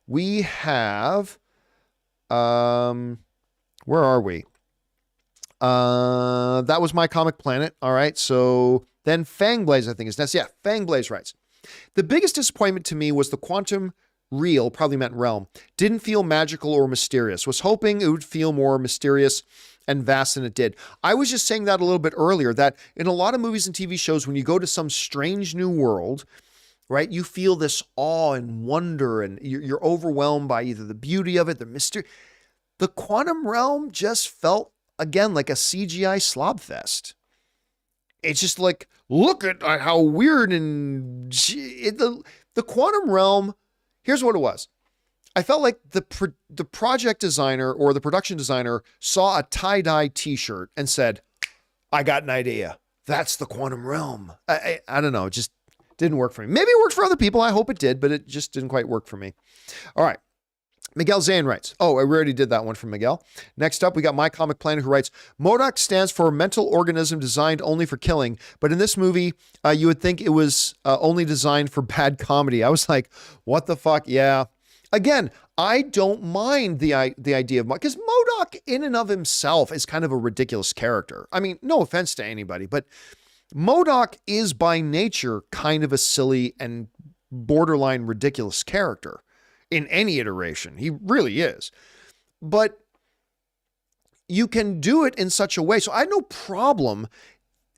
we have, where are we? That was My Comic Planet. All right. So then Fangblaze, I think is next. Yeah. Fangblaze writes, the biggest disappointment to me was the quantum real, probably meant realm, didn't feel magical or mysterious. Was hoping it would feel more mysterious and vast than it did. I was just saying that a little bit earlier, that in a lot of movies and TV shows, when you go to some strange new world, right, you feel this awe and wonder, and you're overwhelmed by either the beauty of it, the mystery. The quantum realm just felt, again, like a CGI slob fest. It's just like, look at how weird and the quantum realm. Here's what it was. I felt like the project designer or the production designer saw a tie-dye t-shirt and said, I got an idea. That's the quantum realm. I don't know. It just didn't work for me. Maybe it worked for other people. I hope it did, but it just didn't quite work for me. All right. Miguel Zane writes, oh, I already did that one from Miguel. Next up, we got My Comic Planet, who writes, MODOK stands for mental organism designed only for killing, but in this movie, you would think it was only designed for bad comedy. I was like, what the fuck? Yeah. Again, I don't mind the idea of, because MODOK in and of himself is kind of a ridiculous character. I mean, no offense to anybody, but MODOK is by nature kind of a silly and borderline ridiculous character in any iteration. He really is. But you can do it in such a way. So I had no problem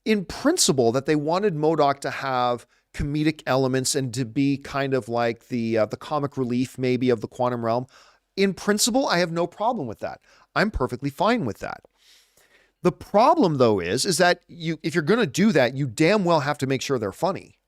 in principle that they wanted MODOK to have comedic elements and to be kind of like the comic relief maybe of the quantum realm. In principle, I have no problem with that. I'm perfectly fine with that. The problem though is that if you're going to do that, you damn well have to make sure they're funny.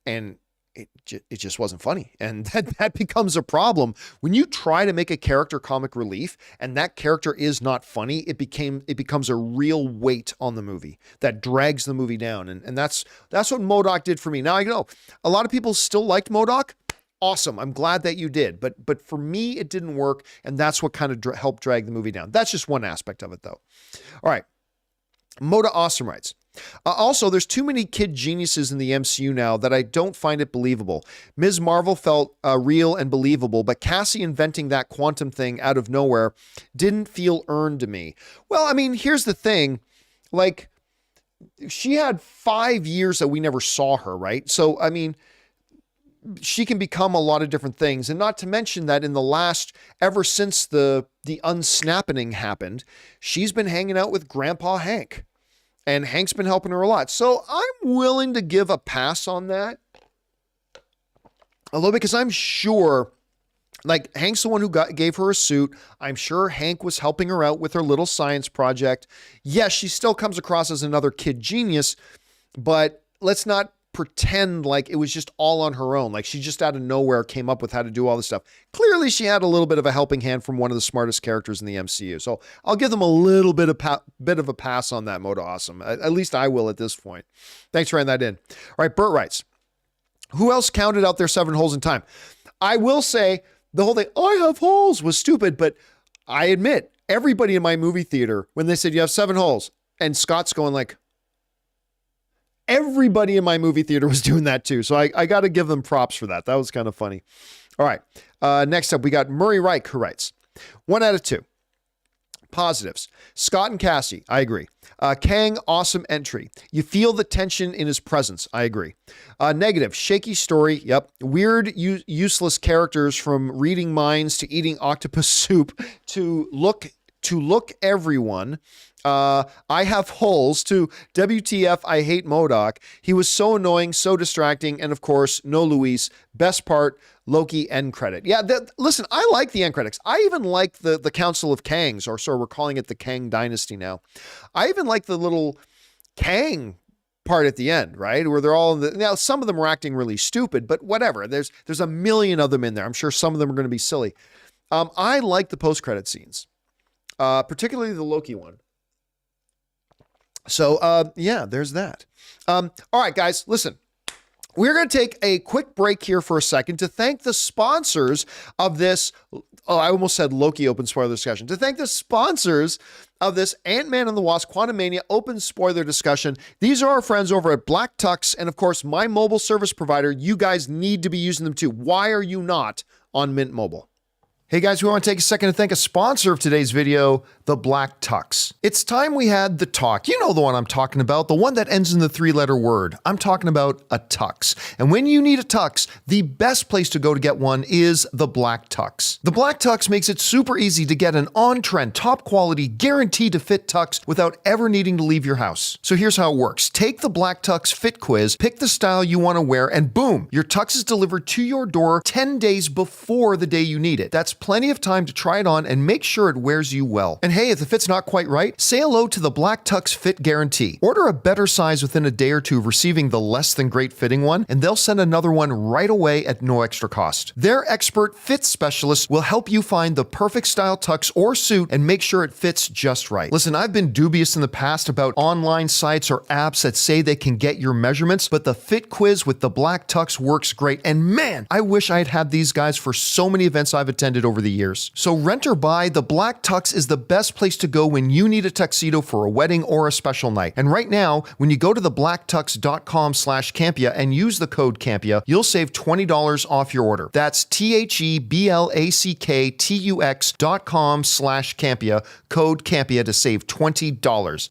And it just wasn't funny. And that becomes a problem when you try to make a character comic relief and that character is not funny. It becomes a real weight on the movie that drags the movie down. And that's what MODOK did for me. Now I know a lot of people still liked MODOK. Awesome. I'm glad that you did. But for me, it didn't work. And that's what kind of helped drag the movie down. That's just one aspect of it though. All right. Moda Awesome writes, also, there's too many kid geniuses in the MCU now that I don't find it believable. Ms. Marvel felt real and believable, but Cassie inventing that quantum thing out of nowhere didn't feel earned to me. Well, I mean, here's the thing. Like, she had 5 years that we never saw her, right? So, I mean, she can become a lot of different things. And not to mention that in the last, ever since the unsnapping happened, she's been hanging out with Grandpa Hank. And Hank's been helping her a lot. So I'm willing to give a pass on that. Although, because I'm sure, like, Hank's the one who gave her a suit. I'm sure Hank was helping her out with her little science project. Yes, she still comes across as another kid genius, but let's not pretend like it was just all on her own. Like she just out of nowhere came up with how to do all this stuff. Clearly she had a little bit of a helping hand from one of the smartest characters in the MCU. So I'll give them a little bit of a pass on that, Moto Awesome. At least I will at this point. Thanks for writing that in. All right, Bert writes, who else counted out their 7 holes in time? I will say the whole thing, I have holes, was stupid, but I admit everybody in my movie theater, when they said you have 7 holes, and Scott's going like, everybody in my movie theater was doing that too. So I got to give them props for that. That was kind of funny. All right. Next up, we got Murray Reich, who writes, 1 out of 2. Positives. Scott and Cassie, I agree. Kang, awesome entry. You feel the tension in his presence. I agree. Negative. Shaky story. Yep. Weird, useless characters, from reading minds to eating octopus soup to look everyone. I have holes to WTF. I hate MODOK. He was so annoying, so distracting. And of course, no Luis. Best part, Loki end credit. Yeah. Listen, I like the end credits. I even like the Council of Kangs, or so we're calling it the Kang Dynasty now. I even like the little Kang part at the end, right? Where they're all now some of them are acting really stupid, but whatever. There's a million of them in there. I'm sure some of them are going to be silly. I like the post-credit scenes, particularly the Loki one. So, yeah, there's that. All right, guys, listen. We're going to take a quick break here for a second to thank the sponsors of this. Oh, I almost said Loki open spoiler discussion. To thank the sponsors of this Ant-Man and the Wasp Quantumania open spoiler discussion. These are our friends over at Black Tux and, of course, my mobile service provider. You guys need to be using them too. Why are you not on Mint Mobile? Hey guys, we want to take a second to thank a sponsor of today's video, the Black Tux. It's time we had the talk. You know the one I'm talking about, the one that ends in the 3-letter word. I'm talking about a tux. And when you need a tux, the best place to go to get one is the Black Tux. The Black Tux makes it super easy to get an on-trend, top-quality, guaranteed to fit tux without ever needing to leave your house. So here's how it works. Take the Black Tux Fit Quiz, pick the style you want to wear, and boom, your tux is delivered to your door 10 days before the day you need it. That's plenty of time to try it on and make sure it wears you well. And hey, if the fit's not quite right, say hello to the Black Tux Fit Guarantee. Order a better size within a day or two of receiving the less than great fitting one, and they'll send another one right away at no extra cost. Their expert fit specialist will help you find the perfect style tux or suit and make sure it fits just right. Listen, I've been dubious in the past about online sites or apps that say they can get your measurements, but the Fit Quiz with the Black Tux works great. And man, I wish I had had these guys for so many events I've attended over the years. So rent or buy, the Black Tux is the best place to go when you need a tuxedo for a wedding or a special night. And right now, when you go to thebblacktux.com/Campea and use the code Campea, you'll save $20 off your order. That's THEBLACKTUX.com/Campea, code Campea to save $20.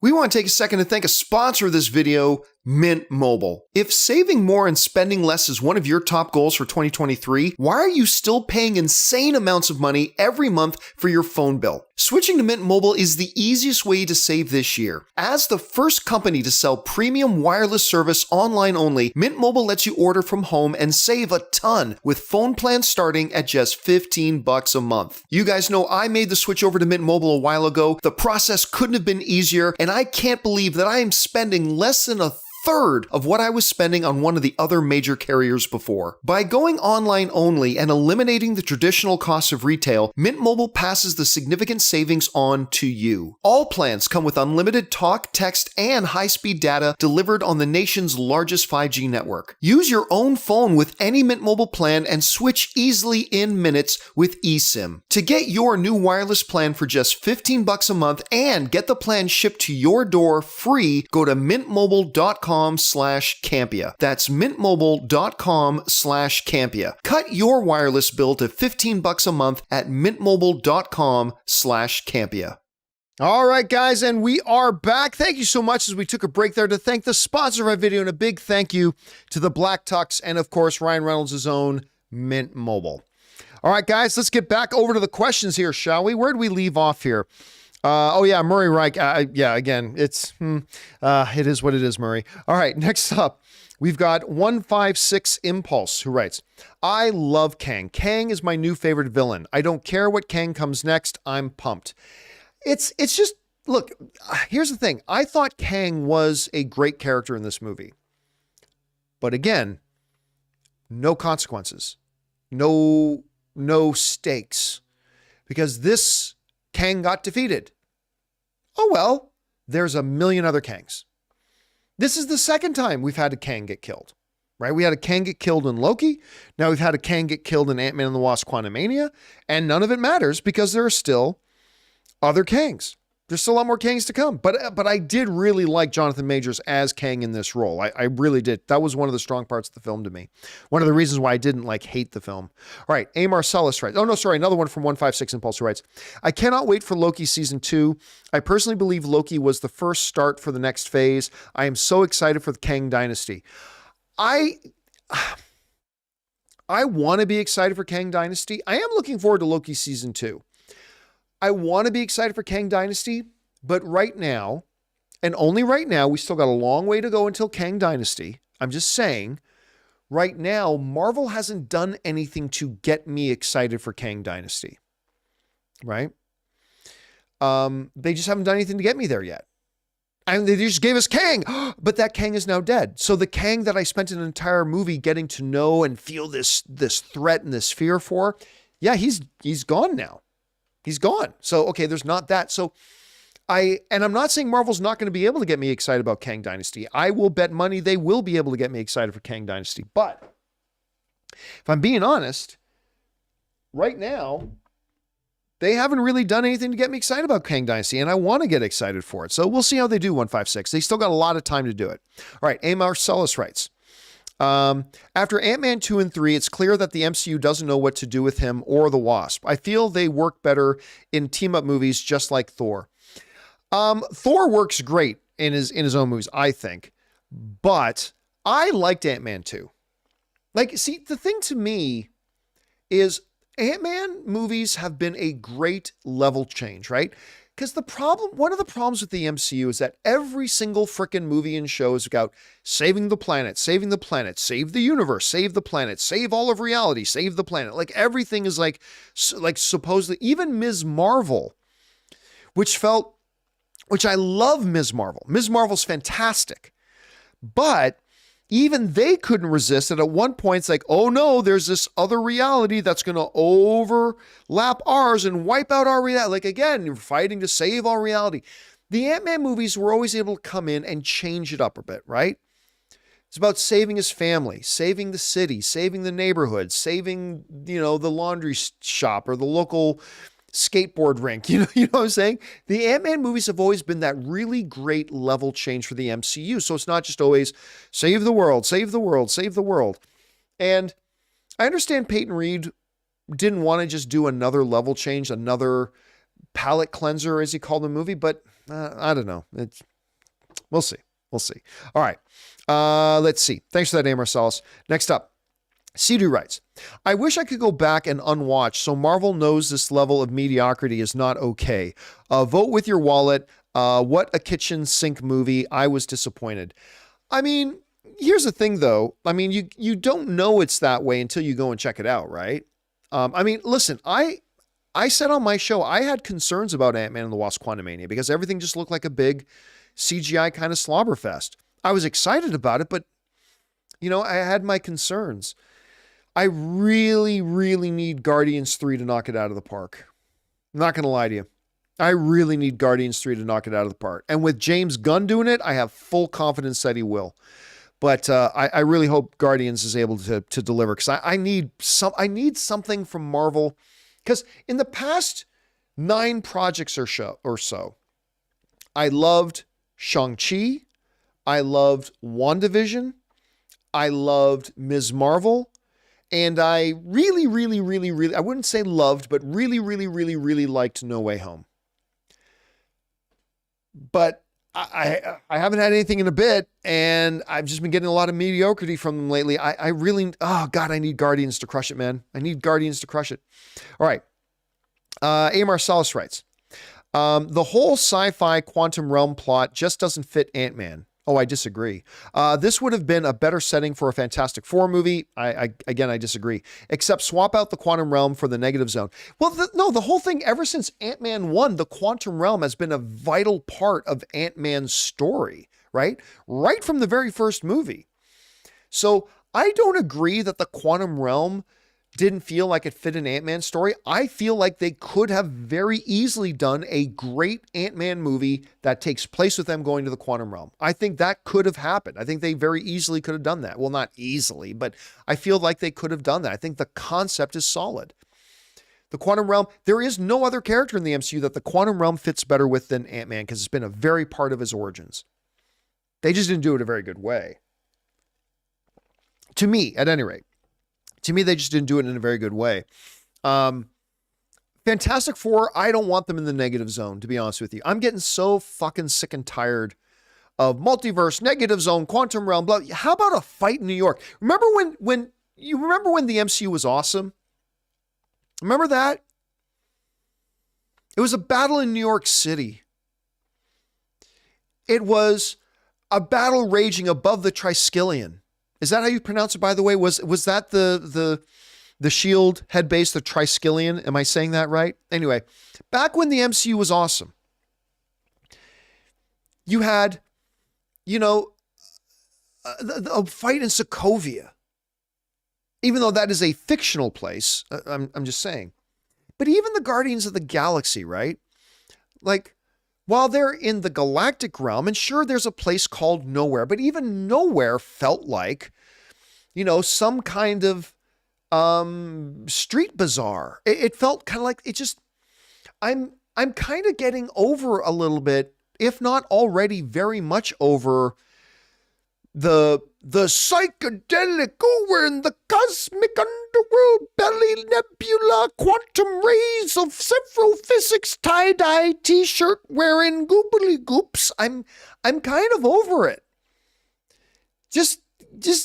We want to take a second to thank a sponsor of this video, Mint Mobile. If saving more and spending less is one of your top goals for 2023, why are you still paying insane amounts of money every month for your phone bill? Switching to Mint Mobile is the easiest way to save this year. As the first company to sell premium wireless service online only, Mint Mobile lets you order from home and save a ton with phone plans starting at just $15 a month. You guys know I made the switch over to Mint Mobile a while ago. The process couldn't have been easier, and I can't believe that I am spending less than a third of what I was spending on one of the other major carriers before. By going online only and eliminating the traditional costs of retail, Mint Mobile passes the significant savings on to you. All plans come with unlimited talk, text, and high-speed data delivered on the nation's largest 5G network. Use your own phone with any Mint Mobile plan and switch easily in minutes with eSIM. To get your new wireless plan for just $15 a month and get the plan shipped to your door free, go to mintmobile.com/Campea. That's mintmobile.com/Campea. Cut your wireless bill to $15 a month at mintmobile.com/Campea. All right, guys, and we are back. Thank you so much as we took a break there to thank the sponsor of our video, and a big thank you to the Black Tux and, of course, Ryan Reynolds' own Mint Mobile. All right, guys, let's get back over to the questions here, shall we? Where did we leave off here? Oh yeah, Murray Reich. Yeah, again, it is what it is, Murray. All right, next up, we've got 156 Impulse, who writes, I love Kang. Kang is my new favorite villain. I don't care what Kang comes next. I'm pumped. It's just, look, here's the thing. I thought Kang was a great character in this movie. But again, no consequences, no stakes, because this Kang got defeated. Oh, well, there's a million other Kangs. This is the second time we've had a Kang get killed, right? We had a Kang get killed in Loki. Now we've had a Kang get killed in Ant-Man and the Wasp: Quantumania, and none of it matters because there are still other Kangs. There's still a lot more Kangs to come. But I did really like Jonathan Majors as Kang in this role. I really did. That was one of the strong parts of the film to me. One of the reasons why I didn't hate the film. All right. A. Marcellus writes. Oh, no, sorry. Another one from 156 Impulse who writes, I cannot wait for Loki season 2. I personally believe Loki was the first start for the next phase. I am so excited for the Kang Dynasty. I want to be excited for Kang Dynasty. I am looking forward to Loki season 2. I want to be excited for Kang Dynasty, but right now, and only right now, we still got a long way to go until Kang Dynasty. I'm just saying, right now, Marvel hasn't done anything to get me excited for Kang Dynasty, right? They just haven't done anything to get me there yet. And they just gave us Kang, but that Kang is now dead. So the Kang that I spent an entire movie getting to know and feel this threat and this fear for, yeah, he's gone now. He's gone. So, okay, there's not that. So I'm not saying Marvel's not going to be able to get me excited about Kang Dynasty. I will bet money they will be able to get me excited for Kang Dynasty. But if I'm being honest, right now, they haven't really done anything to get me excited about Kang Dynasty, and I want to get excited for it. So we'll see how they do, 156. They still got a lot of time to do it. All right, A. Marcellus writes, after Ant-Man 2 and 3, it's clear that the MCU doesn't know what to do with him or the Wasp. I feel they work better in team-up movies just like Thor. Thor works great in his own movies, I think. But I liked Ant-Man 2. See, the thing to me is Ant-Man movies have been a great level change, right? Because one of the problems with the MCU is that every single frickin' movie and show is about saving the planet, save the universe, save the planet, save all of reality, save the planet. Everything is like supposedly, even Ms. Marvel, which I love Ms. Marvel. Ms. Marvel's fantastic. But even they couldn't resist it. At one point, it's like, oh no, there's this other reality that's going to overlap ours and wipe out our reality. Again, you're fighting to save all reality. The Ant-Man movies were always able to come in and change it up a bit, right? It's about saving his family, saving the city, saving the neighborhood, saving, the laundry shop or the local skateboard rink. You know what I'm saying? The Ant-Man movies have always been that really great level change for the MCU. So it's not just always save the world, save the world, save the world. And I understand Peyton Reed didn't want to just do another level change, another palate cleanser, as he called the movie, but I don't know. We'll see. We'll see. All right. Let's see. Thanks for that, A. Marcellus. Next up, Sidhu writes, I wish I could go back and unwatch so Marvel knows this level of mediocrity is not okay. Vote with your wallet. What a kitchen sink movie. I was disappointed. I mean, here's the thing though. I mean, you don't know it's that way until you go and check it out, right? I mean, listen, I said on my show, I had concerns about Ant-Man and the Wasp: Quantumania because everything just looked like a big CGI kind of slobber fest. I was excited about it, but I had my concerns. I really, really need Guardians 3 to knock it out of the park. I'm not going to lie to you. I really need Guardians 3 to knock it out of the park. And with James Gunn doing it, I have full confidence that he will. But I really hope Guardians is able to deliver because I need something from Marvel. Because in the past 9 projects or so, I loved Shang-Chi. I loved WandaVision. I loved Ms. Marvel. And I really, really, really, really, I wouldn't say loved, but really, really, really, really liked No Way Home. But I haven't had anything in a bit, and I've just been getting a lot of mediocrity from them lately. I really, oh God, I need Guardians to crush it, man. I need Guardians to crush it. All right. A. Marcellus writes, the whole sci-fi quantum realm plot just doesn't fit Ant-Man. Oh, I disagree. This would have been a better setting for a Fantastic Four movie. I disagree. Except swap out the quantum realm for the negative zone. Well, the whole thing, ever since Ant-Man 1, the quantum realm has been a vital part of Ant-Man's story, right? Right from the very first movie. So I don't agree that the Quantum Realm didn't feel like it fit an Ant-Man story. I feel like they could have very easily done a great Ant-Man movie that takes place with them going to the Quantum Realm. I think that could have happened. I think they very easily could have done that. Well, not easily, but I feel like they could have done that. I think the concept is solid. The Quantum Realm, there is no other character in the MCU that the Quantum Realm fits better with than Ant-Man because it's been a very part of his origins. They just didn't do it a very good way. To me, at any rate. To me, they just didn't do it in a very good way. Fantastic Four, I don't want them in the negative zone, to be honest with you. I'm getting so fucking sick and tired of multiverse, negative zone, quantum realm, blah. How about a fight in New York? Remember when the MCU was awesome? Remember that? It was a battle in New York City. It was a battle raging above the Triskelion. Is that how you pronounce it, by the way? Was that the Shield head base, the Triskelion? Am I saying that right? Anyway, back when the MCU was awesome, you had, a fight in Sokovia. Even though that is a fictional place, I'm just saying. But even the Guardians of the Galaxy, right? Like, while they're in the galactic realm, and sure, there's a place called Nowhere, but even Nowhere felt like, some kind of street bazaar. It felt kind of like I'm kind of getting over a little bit, if not already very much over the psychedelic, we're in the cosmic underworld, belly nebula, quantum rays of several physics, tie-dye t-shirt wearing goobly goops. I'm kind of over it. Just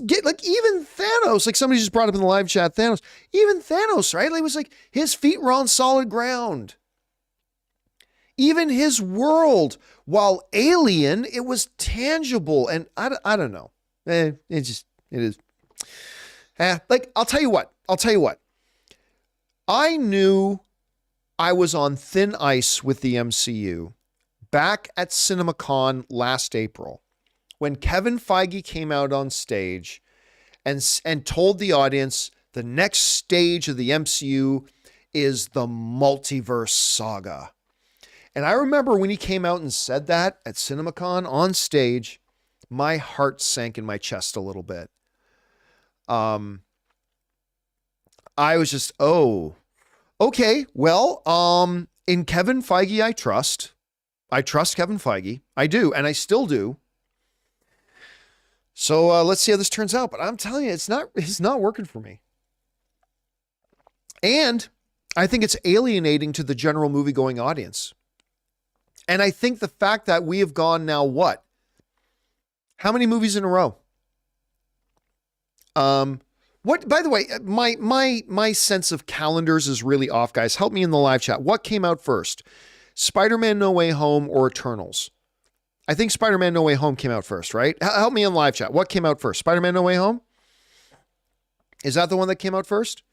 get, like, even Thanos, like somebody just brought up in the live chat, even Thanos, right? Like, it was like his feet were on solid ground. Even his world, while alien, it was tangible. And I don't know. It is. Like, I'll tell you what. I knew I was on thin ice with the MCU back at CinemaCon last April when Kevin Feige came out on stage and told the audience the next stage of the MCU is the multiverse saga. And I remember when he came out and said that at CinemaCon on stage, my heart sank in my chest a little bit. I was just, okay, well, in Kevin Feige, I trust Kevin Feige. I do, and I still do. So let's see how this turns out. But I'm telling you, it's not working for me. And I think it's alienating to the general movie-going audience. And I think the fact that we have gone now, what? How many movies in a row? What, by the way, my sense of calendars is really off, guys. Help me in the live chat. What came out first? Spider-Man No Way Home or Eternals? I think Spider-Man No Way Home came out first, right? Help me in the live chat. What came out first? Spider-Man No Way Home? Is that the one that came out first?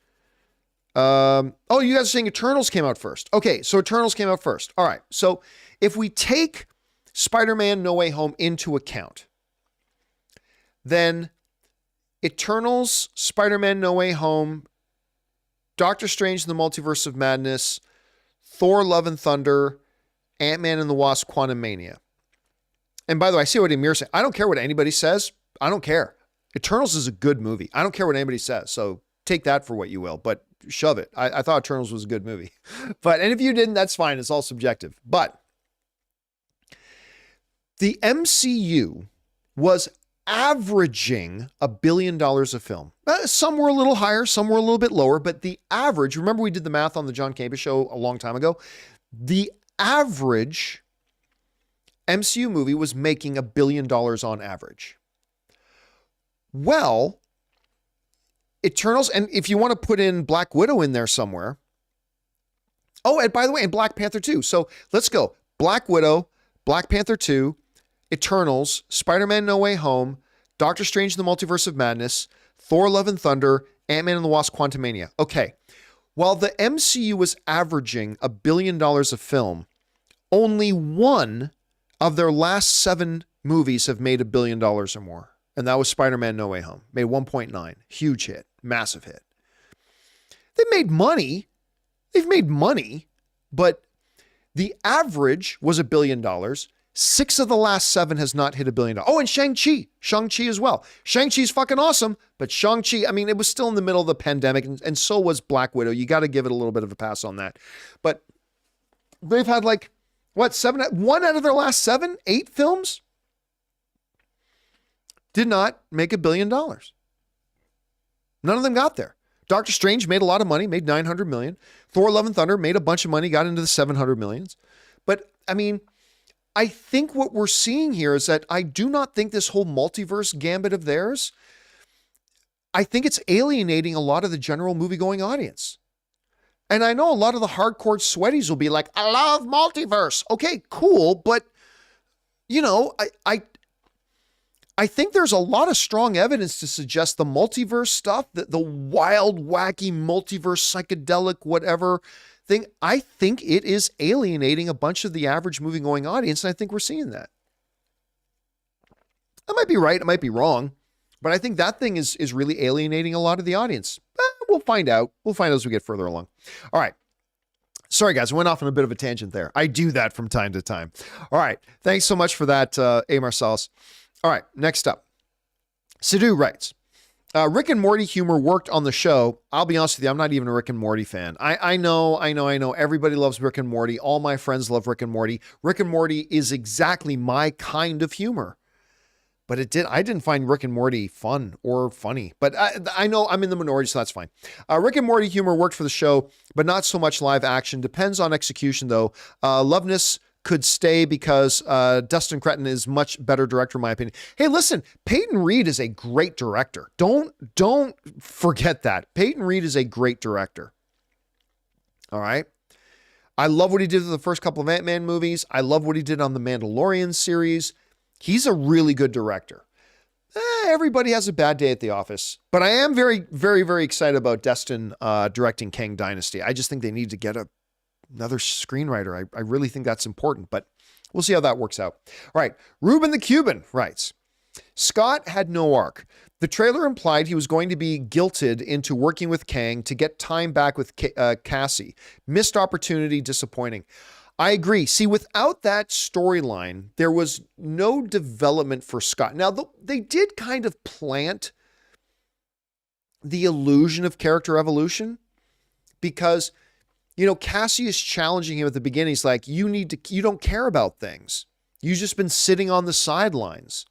You guys are saying Eternals came out first. Okay, so Eternals came out first. All right, so if we take Spider-Man No Way Home into account, then Eternals, Spider-Man No Way Home, Doctor Strange and the Multiverse of Madness, Thor Love and Thunder, Ant-Man and the Wasp, Quantumania. And by the way, I see what Amir said. I don't care what anybody says. I don't care. Eternals is a good movie. I don't care what anybody says. So take that for what you will, but shove it. I thought Eternals was a good movie. And if you didn't, that's fine. It's all subjective. But the MCU was averaging $1 billion a film. Some were a little higher, some were a little bit lower, but the average, remember we did the math on the John Campea show a long time ago? The average MCU movie was making $1 billion on average. Well, Eternals, and if you want to put in Black Widow in there somewhere. Oh, and by the way, and Black Panther 2. So let's go. Black Widow, Black Panther 2, Eternals, Spider-Man No Way Home, Doctor Strange and the Multiverse of Madness, Thor Love and Thunder, Ant-Man and the Wasp, Quantumania. Okay. While the MCU was averaging $1 billion a film, only one of their last 7 movies have made $1 billion or more. and that was Spider-Man No Way Home. Made 1.9. Huge hit. Massive hit. They made money. They've made money, but the average was $1 billion. 6 of the last 7 has not hit $1 billion. Oh, and Shang-Chi. Shang-Chi as well. Shang-Chi's fucking awesome, but Shang-Chi, I mean, it was still in the middle of the pandemic, and so was Black Widow. You got to give it a little bit of a pass on that. But they've had like, what, 1 out of their last 7, 8 films did not make $1 billion. None of them got there. Doctor Strange made a lot of money, made $900 million. Thor Love and Thunder made a bunch of money, got into the $700 millions. But I mean, I think what we're seeing here is that I do not think this whole multiverse gambit of theirs, I think it's alienating a lot of the general movie-going audience. And I know a lot of the hardcore sweaties will be like, I love multiverse. Okay, cool. But, you know, I think there's a lot of strong evidence to suggest the multiverse stuff, the wild, wacky multiverse, psychedelic, whatever thing. I think it is alienating a bunch of the average movie-going audience, and I think we're seeing that. I might be right, I might be wrong, but I think that thing is really alienating a lot of the audience. We'll find out. We'll find out as we get further along. All right. Sorry, guys, I went off on a bit of a tangent there. I do that from time to time. All right. Thanks so much for that, A. Marsalis. All right, next up. Sidhu writes, Rick and Morty humor worked on the show. I'll be honest with you, I'm not even a Rick and Morty fan. I know. Everybody loves Rick and Morty. All my friends love Rick and Morty. Rick and Morty is exactly my kind of humor. But I didn't find Rick and Morty fun or funny. But I know I'm in the minority, so that's fine. Rick and Morty humor worked for the show, but not so much live action. Depends on execution, though. Loveness could stay because Dustin Cretton is much better director, in my opinion. Hey, listen, Peyton Reed is a great director. Don't forget that. Peyton Reed is a great director. All right. I love what he did with the first couple of Ant-Man movies. I love what he did on the Mandalorian series. He's a really good director. Everybody has a bad day at the office, but I am very, very, very excited about Destin directing Kang Dynasty. I just think they need to get another screenwriter. I really think that's important, but we'll see how that works out. All right. Ruben the Cuban writes, Scott had no arc. The trailer implied he was going to be guilted into working with Kang to get time back with Cassie. Missed opportunity, disappointing. I agree. See, without that storyline, there was no development for Scott. Now, they did kind of plant the illusion of character evolution because, you know, Cassie is challenging him at the beginning. He's like, you don't care about things. You've just been sitting on the sidelines.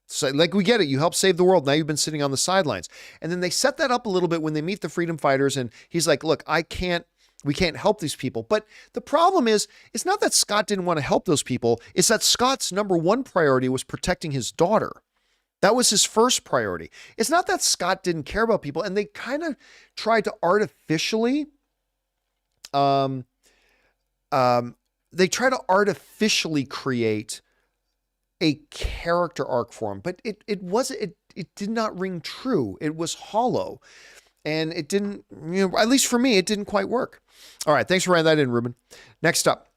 So, like, we get it. You helped save the world. Now you've been sitting on the sidelines. And then they set that up a little bit when they meet the freedom fighters. And he's like, look, we can't help these people. But the problem is, it's not that Scott didn't want to help those people. It's that Scott's number one priority was protecting his daughter. That was his first priority. It's not that Scott didn't care about people. And they kind of tried to artificially, create a character arc for him, but it did not ring true. It was hollow. And it didn't, at least for me, it didn't quite work. All right, thanks for writing that in, Ruben. Next up,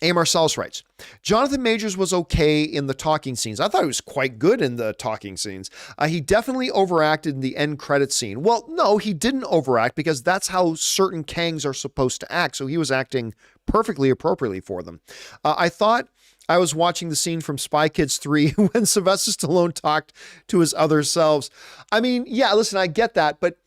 A. Marsalis writes, Jonathan Majors was okay in the talking scenes. I thought he was quite good in the talking scenes. He definitely overacted in the end credit scene. Well, no, he didn't overact because that's how certain Kangs are supposed to act. So he was acting perfectly appropriately for them. I thought I was watching the scene from Spy Kids 3 when Sylvester Stallone talked to his other selves. I mean, yeah, listen, I get that, but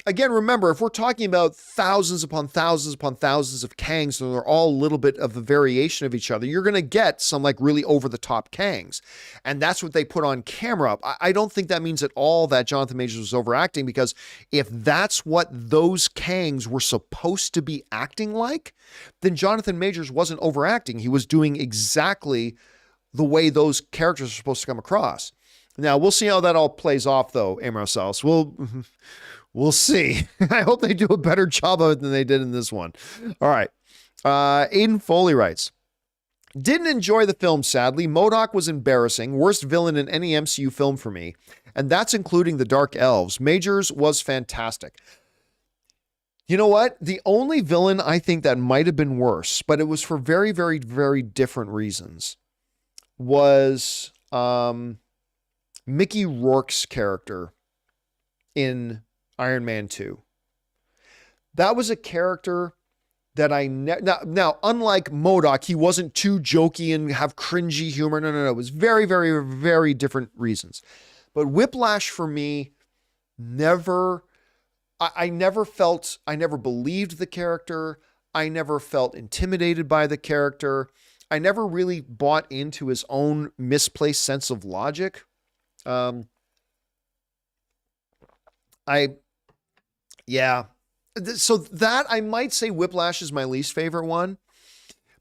again, remember, if we're talking about thousands upon thousands upon thousands of Kangs, and they're all a little bit of a variation of each other, you're going to get some like really over-the-top Kangs. And that's what they put on camera. I don't think that means at all that Jonathan Majors was overacting, because if that's what those Kangs were supposed to be acting like, then Jonathan Majors wasn't overacting. He was doing exactly the way those characters are supposed to come across. Now, we'll see how that all plays off, though, A. Marsalis. We'll see. I hope they do a better job of it than they did in this one. All right. Aiden Foley writes, didn't enjoy the film, sadly. MODOK was embarrassing. Worst villain in any MCU film for me. And that's including the Dark Elves. Majors was fantastic. You know what? The only villain I think that might have been worse, but it was for very, very, very different reasons, was Mickey Rourke's character in Iron Man 2. That was a character that now, unlike MODOK, he wasn't too jokey and have cringy humor. No. It was very, very, very different reasons. But Whiplash for me I never believed the character. I never felt intimidated by the character. I never really bought into his own misplaced sense of logic. So that I might say Whiplash is my least favorite one,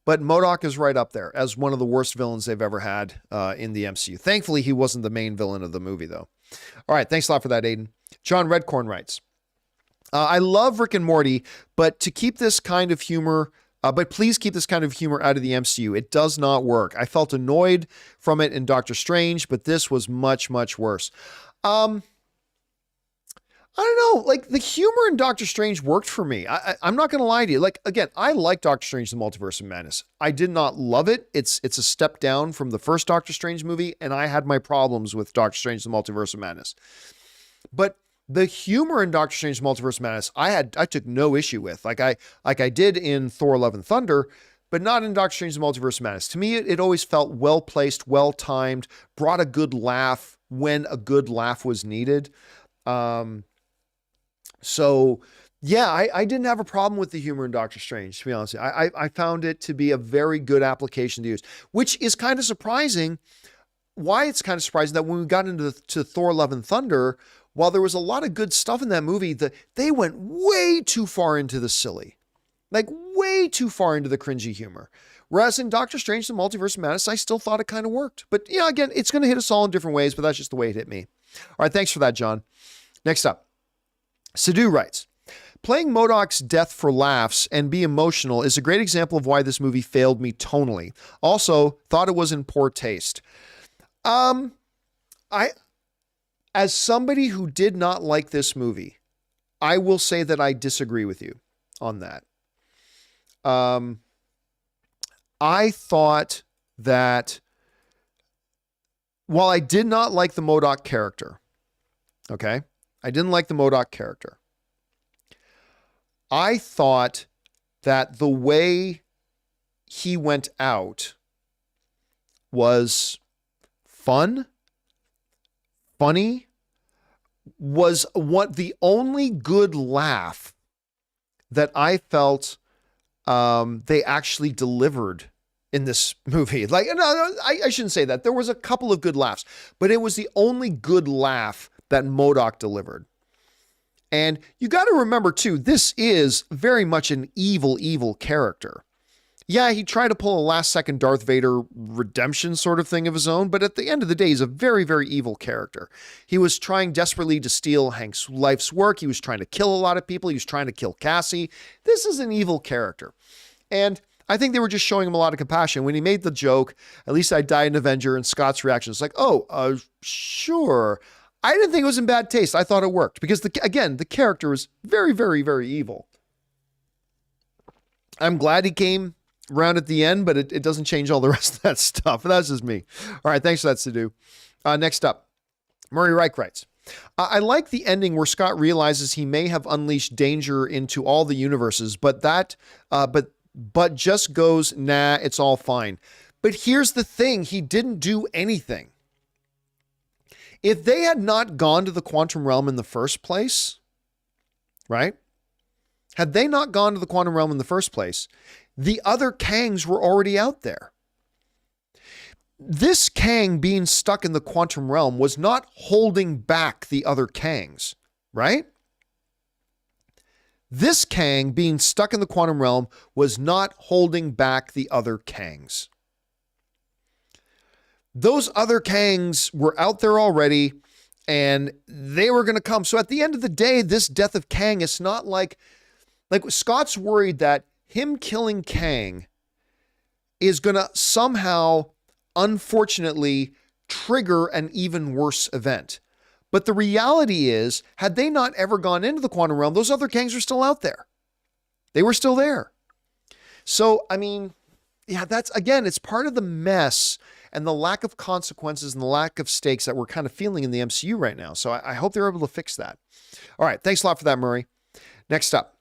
but MODOK is right up there as one of the worst villains they've ever had in the MCU. Thankfully, he wasn't the main villain of the movie, though. All right, thanks a lot for that, Aiden. John Redcorn writes, I love Rick and Morty, but to keep this kind of humor, but please keep this kind of humor out of the MCU. It does not work. I felt annoyed from it in Doctor Strange, but this was much, much worse. I don't know, like the humor in Doctor Strange worked for me. I'm not going to lie to you. Like, again, I like Doctor Strange, The Multiverse of Madness. I did not love it. It's a step down from the first Doctor Strange movie, and I had my problems with Doctor Strange, The Multiverse of Madness. But the humor in Doctor Strange, Multiverse of Madness, I took no issue with, like I did in Thor: Love and Thunder, but not in Doctor Strange, Multiverse of Madness. To me, it always felt well placed, well timed, brought a good laugh when a good laugh was needed. So yeah, I didn't have a problem with the humor in Doctor Strange, to be honest. I found it to be a very good application to use, which is kind of surprising. Why it's kind of surprising that when we got into Thor: Love and Thunder, while there was a lot of good stuff in that movie, they went way too far into the silly, like way too far into the cringy humor. Whereas in Doctor Strange, The Multiverse of Madness, I still thought it kind of worked. But yeah, again, it's going to hit us all in different ways, but that's just the way it hit me. All right, thanks for that, John. Next up, Sidhu writes, playing MODOK's death for laughs and be emotional is a great example of why this movie failed me tonally. Also, thought it was in poor taste. As somebody who did not like this movie, I will say that I disagree with you on that. I thought that while I did not like the MODOK character, okay, I didn't like the MODOK character. I thought that the way he went out was funny, was the only good laugh that I felt they actually delivered in this movie. Like, no, I shouldn't say that. There was a couple of good laughs, but it was the only good laugh that MODOK delivered. And you got to remember too, this is very much an evil character. Yeah, he tried to pull a last second Darth Vader redemption sort of thing of his own, but at the end of the day, he's a very, very evil character. He was trying desperately to steal Hank's life's work. He was trying to kill a lot of people. He was trying to kill Cassie. This is an evil character. And I think they were just showing him a lot of compassion. When he made the joke, at least I died an Avenger, and Scott's reaction is like, oh, sure. I didn't think it was in bad taste. I thought it worked because, the character is very, very, very evil. I'm glad he came around at the end, but it doesn't change all the rest of that stuff. That's just me. All right, thanks for that, Sidhu. Next up, Murray Reich writes, I like the ending where Scott realizes he may have unleashed danger into all the universes, but just goes, nah, it's all fine. But here's the thing, he didn't do anything. If they had not gone to the quantum realm in the first place, right? Had they not gone to the quantum realm in the first place, the other Kangs were already out there. This Kang being stuck in the quantum realm was not holding back the other Kangs, right? This Kang being stuck in the quantum realm was not holding back the other Kangs. Those other Kangs were out there already, and they were going to come. So at the end of the day, this death of Kang is not like Scott's worried that him killing Kang is going to somehow, unfortunately, trigger an even worse event. But the reality is, had they not ever gone into the quantum realm, those other Kangs are still out there. They were still there. So, I mean, yeah, that's, again, it's part of the mess and the lack of consequences and the lack of stakes that we're kind of feeling in the MCU right now. So I hope they're able to fix that. All right. Thanks a lot for that, Murray. Next up,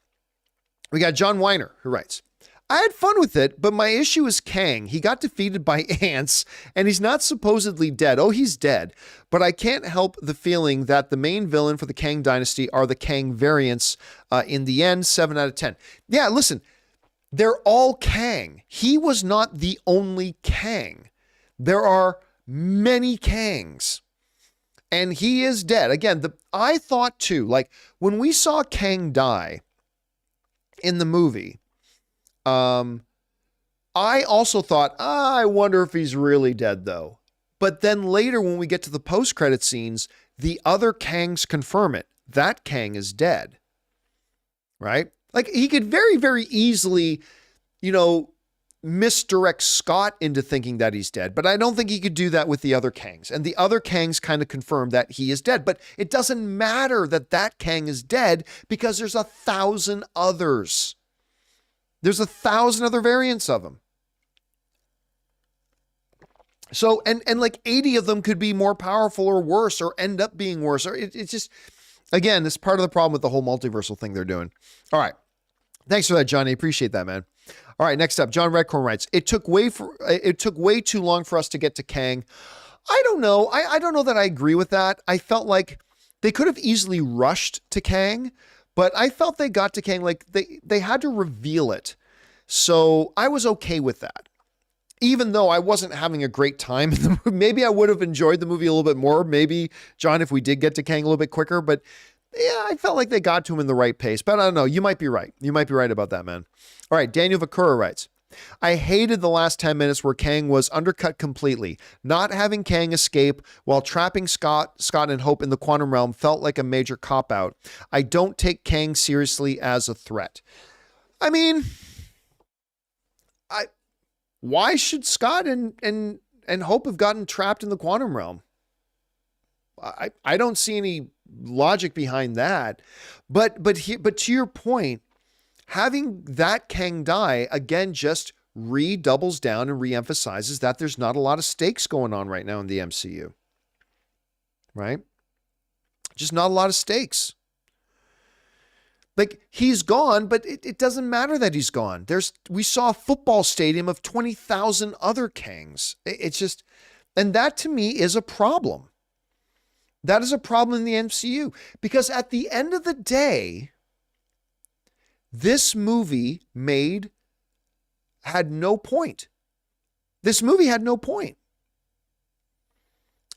we got John Weiner, who writes, I had fun with it, but my issue is Kang. He got defeated by ants, and he's not supposedly dead. Oh, he's dead. But I can't help the feeling that the main villain for the Kang dynasty are the Kang variants. In the end, 7 out of 10. Yeah, listen, they're all Kang. He was not the only Kang. There are many Kangs. And he is dead. Again, I thought too, like when we saw Kang die in the movie, I also thought, I wonder if he's really dead though. But then later when we get to the post-credit scenes, the other Kangs confirm it. That Kang is dead. Right? Like he could very, very easily, misdirect Scott into thinking that he's dead, but I don't think he could do that with the other Kangs. And the other Kangs kind of confirm that he is dead, but it doesn't matter that Kang is dead because there's 1,000 others. There's 1,000 other variants of him. So, and like 80 of them could be more powerful or worse or end up being worse. Or it's just, again, it's part of the problem with the whole multiversal thing they're doing. All right. Thanks for that, Johnny. Appreciate that, man. All right, next up, John Redcorn writes, it took way too long for us to get to Kang. I don't know. I don't know that I agree with that. I felt like they could have easily rushed to Kang, but I felt they got to Kang like they had to reveal it. So I was okay with that. Even though I wasn't having a great time in the movie. Maybe I would have enjoyed the movie a little bit more. Maybe, John, if we did get to Kang a little bit quicker, but yeah, I felt like they got to him in the right pace, but I don't know. You might be right. You might be right about that, man. All right. Daniel Vakura writes, I hated the last 10 minutes where Kang was undercut completely. Not having Kang escape while trapping Scott and Hope in the quantum realm felt like a major cop-out. I don't take Kang seriously as a threat. I mean, why should Scott and Hope have gotten trapped in the quantum realm? I don't see any logic behind that, but to your point, having that Kang die again just doubles down and reemphasizes that there's not a lot of stakes going on right now in the MCU, right? Just not a lot of stakes. Like he's gone, but it doesn't matter that he's gone. We saw a football stadium of 20,000 other Kangs. It's just, and that to me is a problem. That is a problem in the MCU because at the end of the day, this movie had no point. This movie had no point.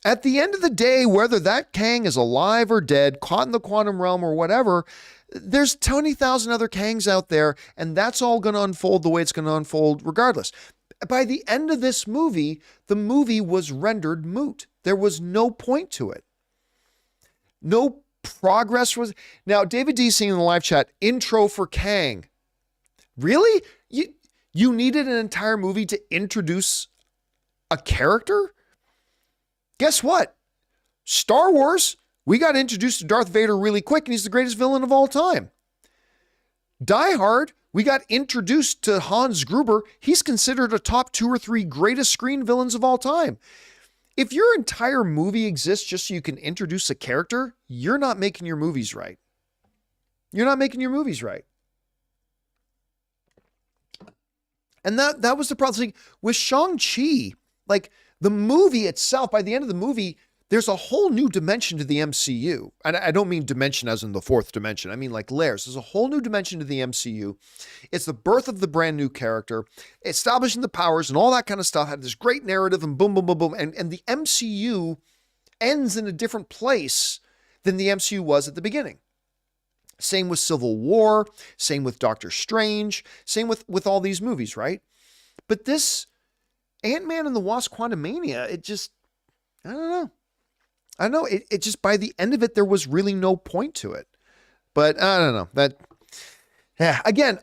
At the end of the day, whether that Kang is alive or dead, caught in the quantum realm or whatever, there's 20,000 other Kangs out there, and that's all going to unfold the way it's going to unfold regardless. By the end of this movie, the movie was rendered moot. There was no point to it. No progress was. Now, David D saying in the live chat, intro for Kang. Really? You needed an entire movie to introduce a character? Guess what? Star Wars, we got introduced to Darth Vader really quick, and he's the greatest villain of all time. Die Hard, we got introduced to Hans Gruber. He's considered a top 2 or 3 greatest screen villains of all time. If your entire movie exists just so you can introduce a character, you're not making your movies right. You're not making your movies right. And that was the problem. With Shang-Chi, like the movie itself, by the end of the movie, there's a whole new dimension to the MCU. And I don't mean dimension as in the 4th dimension. I mean like layers. There's a whole new dimension to the MCU. It's the birth of the brand new character, establishing the powers and all that kind of stuff. Had this great narrative and boom, boom, boom, boom. And the MCU ends in a different place than the MCU was at the beginning. Same with Civil War. Same with Doctor Strange. Same with all these movies, right? But this Ant-Man and the Wasp Quantumania, it just, I don't know. It just, by the end of it, there was really no point to it. But I don't know. Again,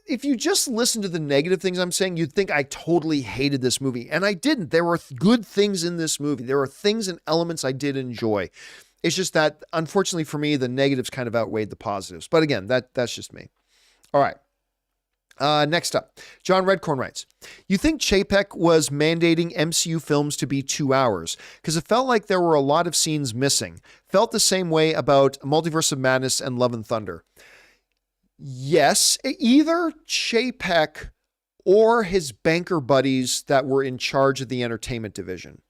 if you just listen to the negative things I'm saying, you'd think I totally hated this movie. And I didn't. There were good things in this movie. There were things and elements I did enjoy. It's just that, unfortunately for me, the negatives kind of outweighed the positives. But again, that's just me. All right. Next up, John Redcorn writes, you think Chapek was mandating MCU films to be 2 hours? Because it felt like there were a lot of scenes missing. Felt the same way about Multiverse of Madness and Love and Thunder. Yes, either Chapek or his banker buddies that were in charge of the entertainment division.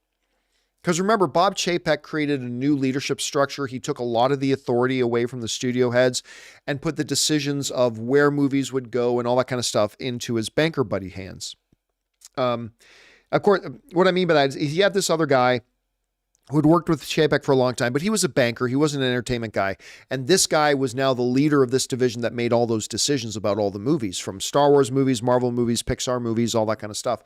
Because remember, Bob Chapek created a new leadership structure. He took a lot of the authority away from the studio heads and put the decisions of where movies would go and all that kind of stuff into his banker buddy hands. Of course, what I mean by that is he had this other guy who had worked with Chapek for a long time, but he was a banker. He wasn't an entertainment guy. And this guy was now the leader of this division that made all those decisions about all the movies, from Star Wars movies, Marvel movies, Pixar movies, all that kind of stuff.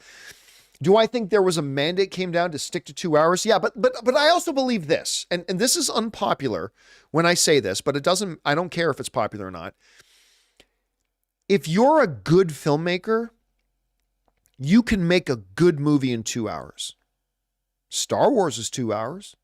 Do I think there was a mandate came down to stick to 2 hours? Yeah, but I also believe this, and this is unpopular when I say this, but I don't care if it's popular or not. If you're a good filmmaker, you can make a good movie in 2 hours. Star Wars is 2 hours.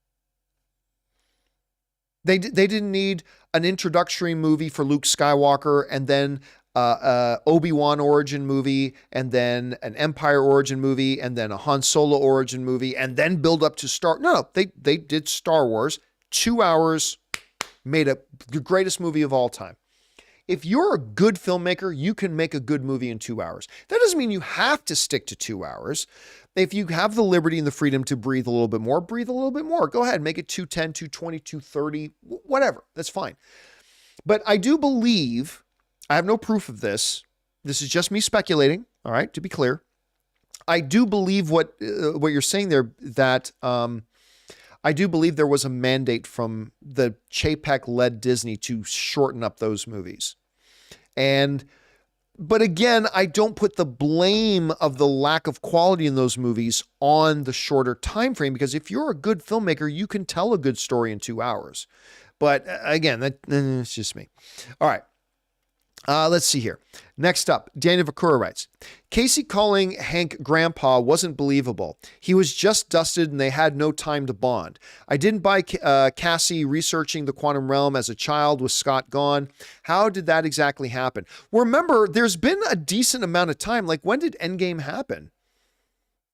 They didn't need an introductory movie for Luke Skywalker and then Obi-Wan origin movie, and then an Empire origin movie, and then a Han Solo origin movie, and then build up to Star. No, they did Star Wars. 2 hours, made the greatest movie of all time. If you're a good filmmaker, you can make a good movie in 2 hours. That doesn't mean you have to stick to 2 hours. If you have the liberty and the freedom to breathe a little bit more, breathe a little bit more. Go ahead, make it 210, 220, 230, whatever. That's fine. But I do believe, I have no proof of this. This is just me speculating. All right, to be clear, I do believe what you're saying there. That I do believe there was a mandate from the Chapek-led Disney to shorten up those movies, but again, I don't put the blame of the lack of quality in those movies on the shorter time frame, because if you're a good filmmaker, you can tell a good story in 2 hours. But again, that's just me. All right. Let's see here. Next up, Daniel Vakura writes, Casey calling Hank grandpa wasn't believable. He was just dusted and they had no time to bond. I didn't buy Cassie researching the quantum realm as a child with Scott gone. How did that exactly happen? Well, remember, there's been a decent amount of time. Like, when did Endgame happen?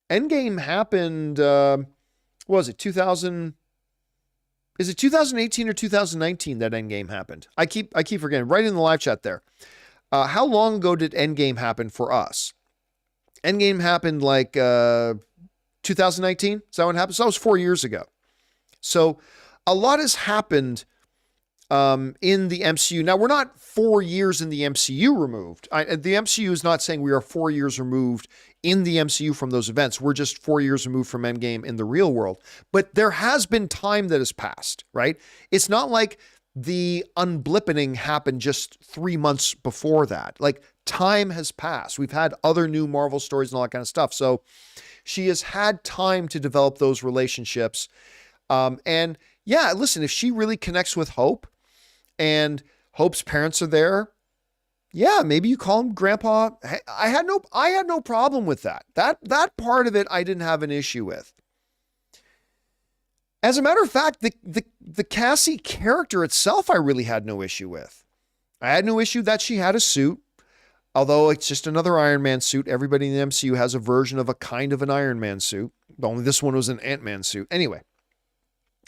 Endgame happened, what was it, 2000? Is it 2018 or 2019 that Endgame happened? I keep forgetting. Right in the live chat there. How long ago did Endgame happen for us? Endgame happened like 2019. Is that when it happened? So that was 4 years ago. So a lot has happened in the MCU. Now, we're not 4 years in the MCU removed. The MCU is not saying we are 4 years removed in the MCU from those events. We're just 4 years removed from Endgame in the real world. But there has been time that has passed, right? It's not like the unblippening happened just 3 months before that. Like, time has passed. We've had other new Marvel stories and all that kind of stuff. So she has had time to develop those relationships. And yeah, listen, if she really connects with Hope and Hope's parents are there, yeah, maybe you call him grandpa. I had no problem with that. That part of it I didn't have an issue with. As a matter of fact, the Cassie character itself, I really had no issue with. I had no issue that she had a suit, although it's just another Iron Man suit. Everybody in the MCU has a version of a kind of an Iron Man suit. Only this one was an Ant-Man suit. Anyway,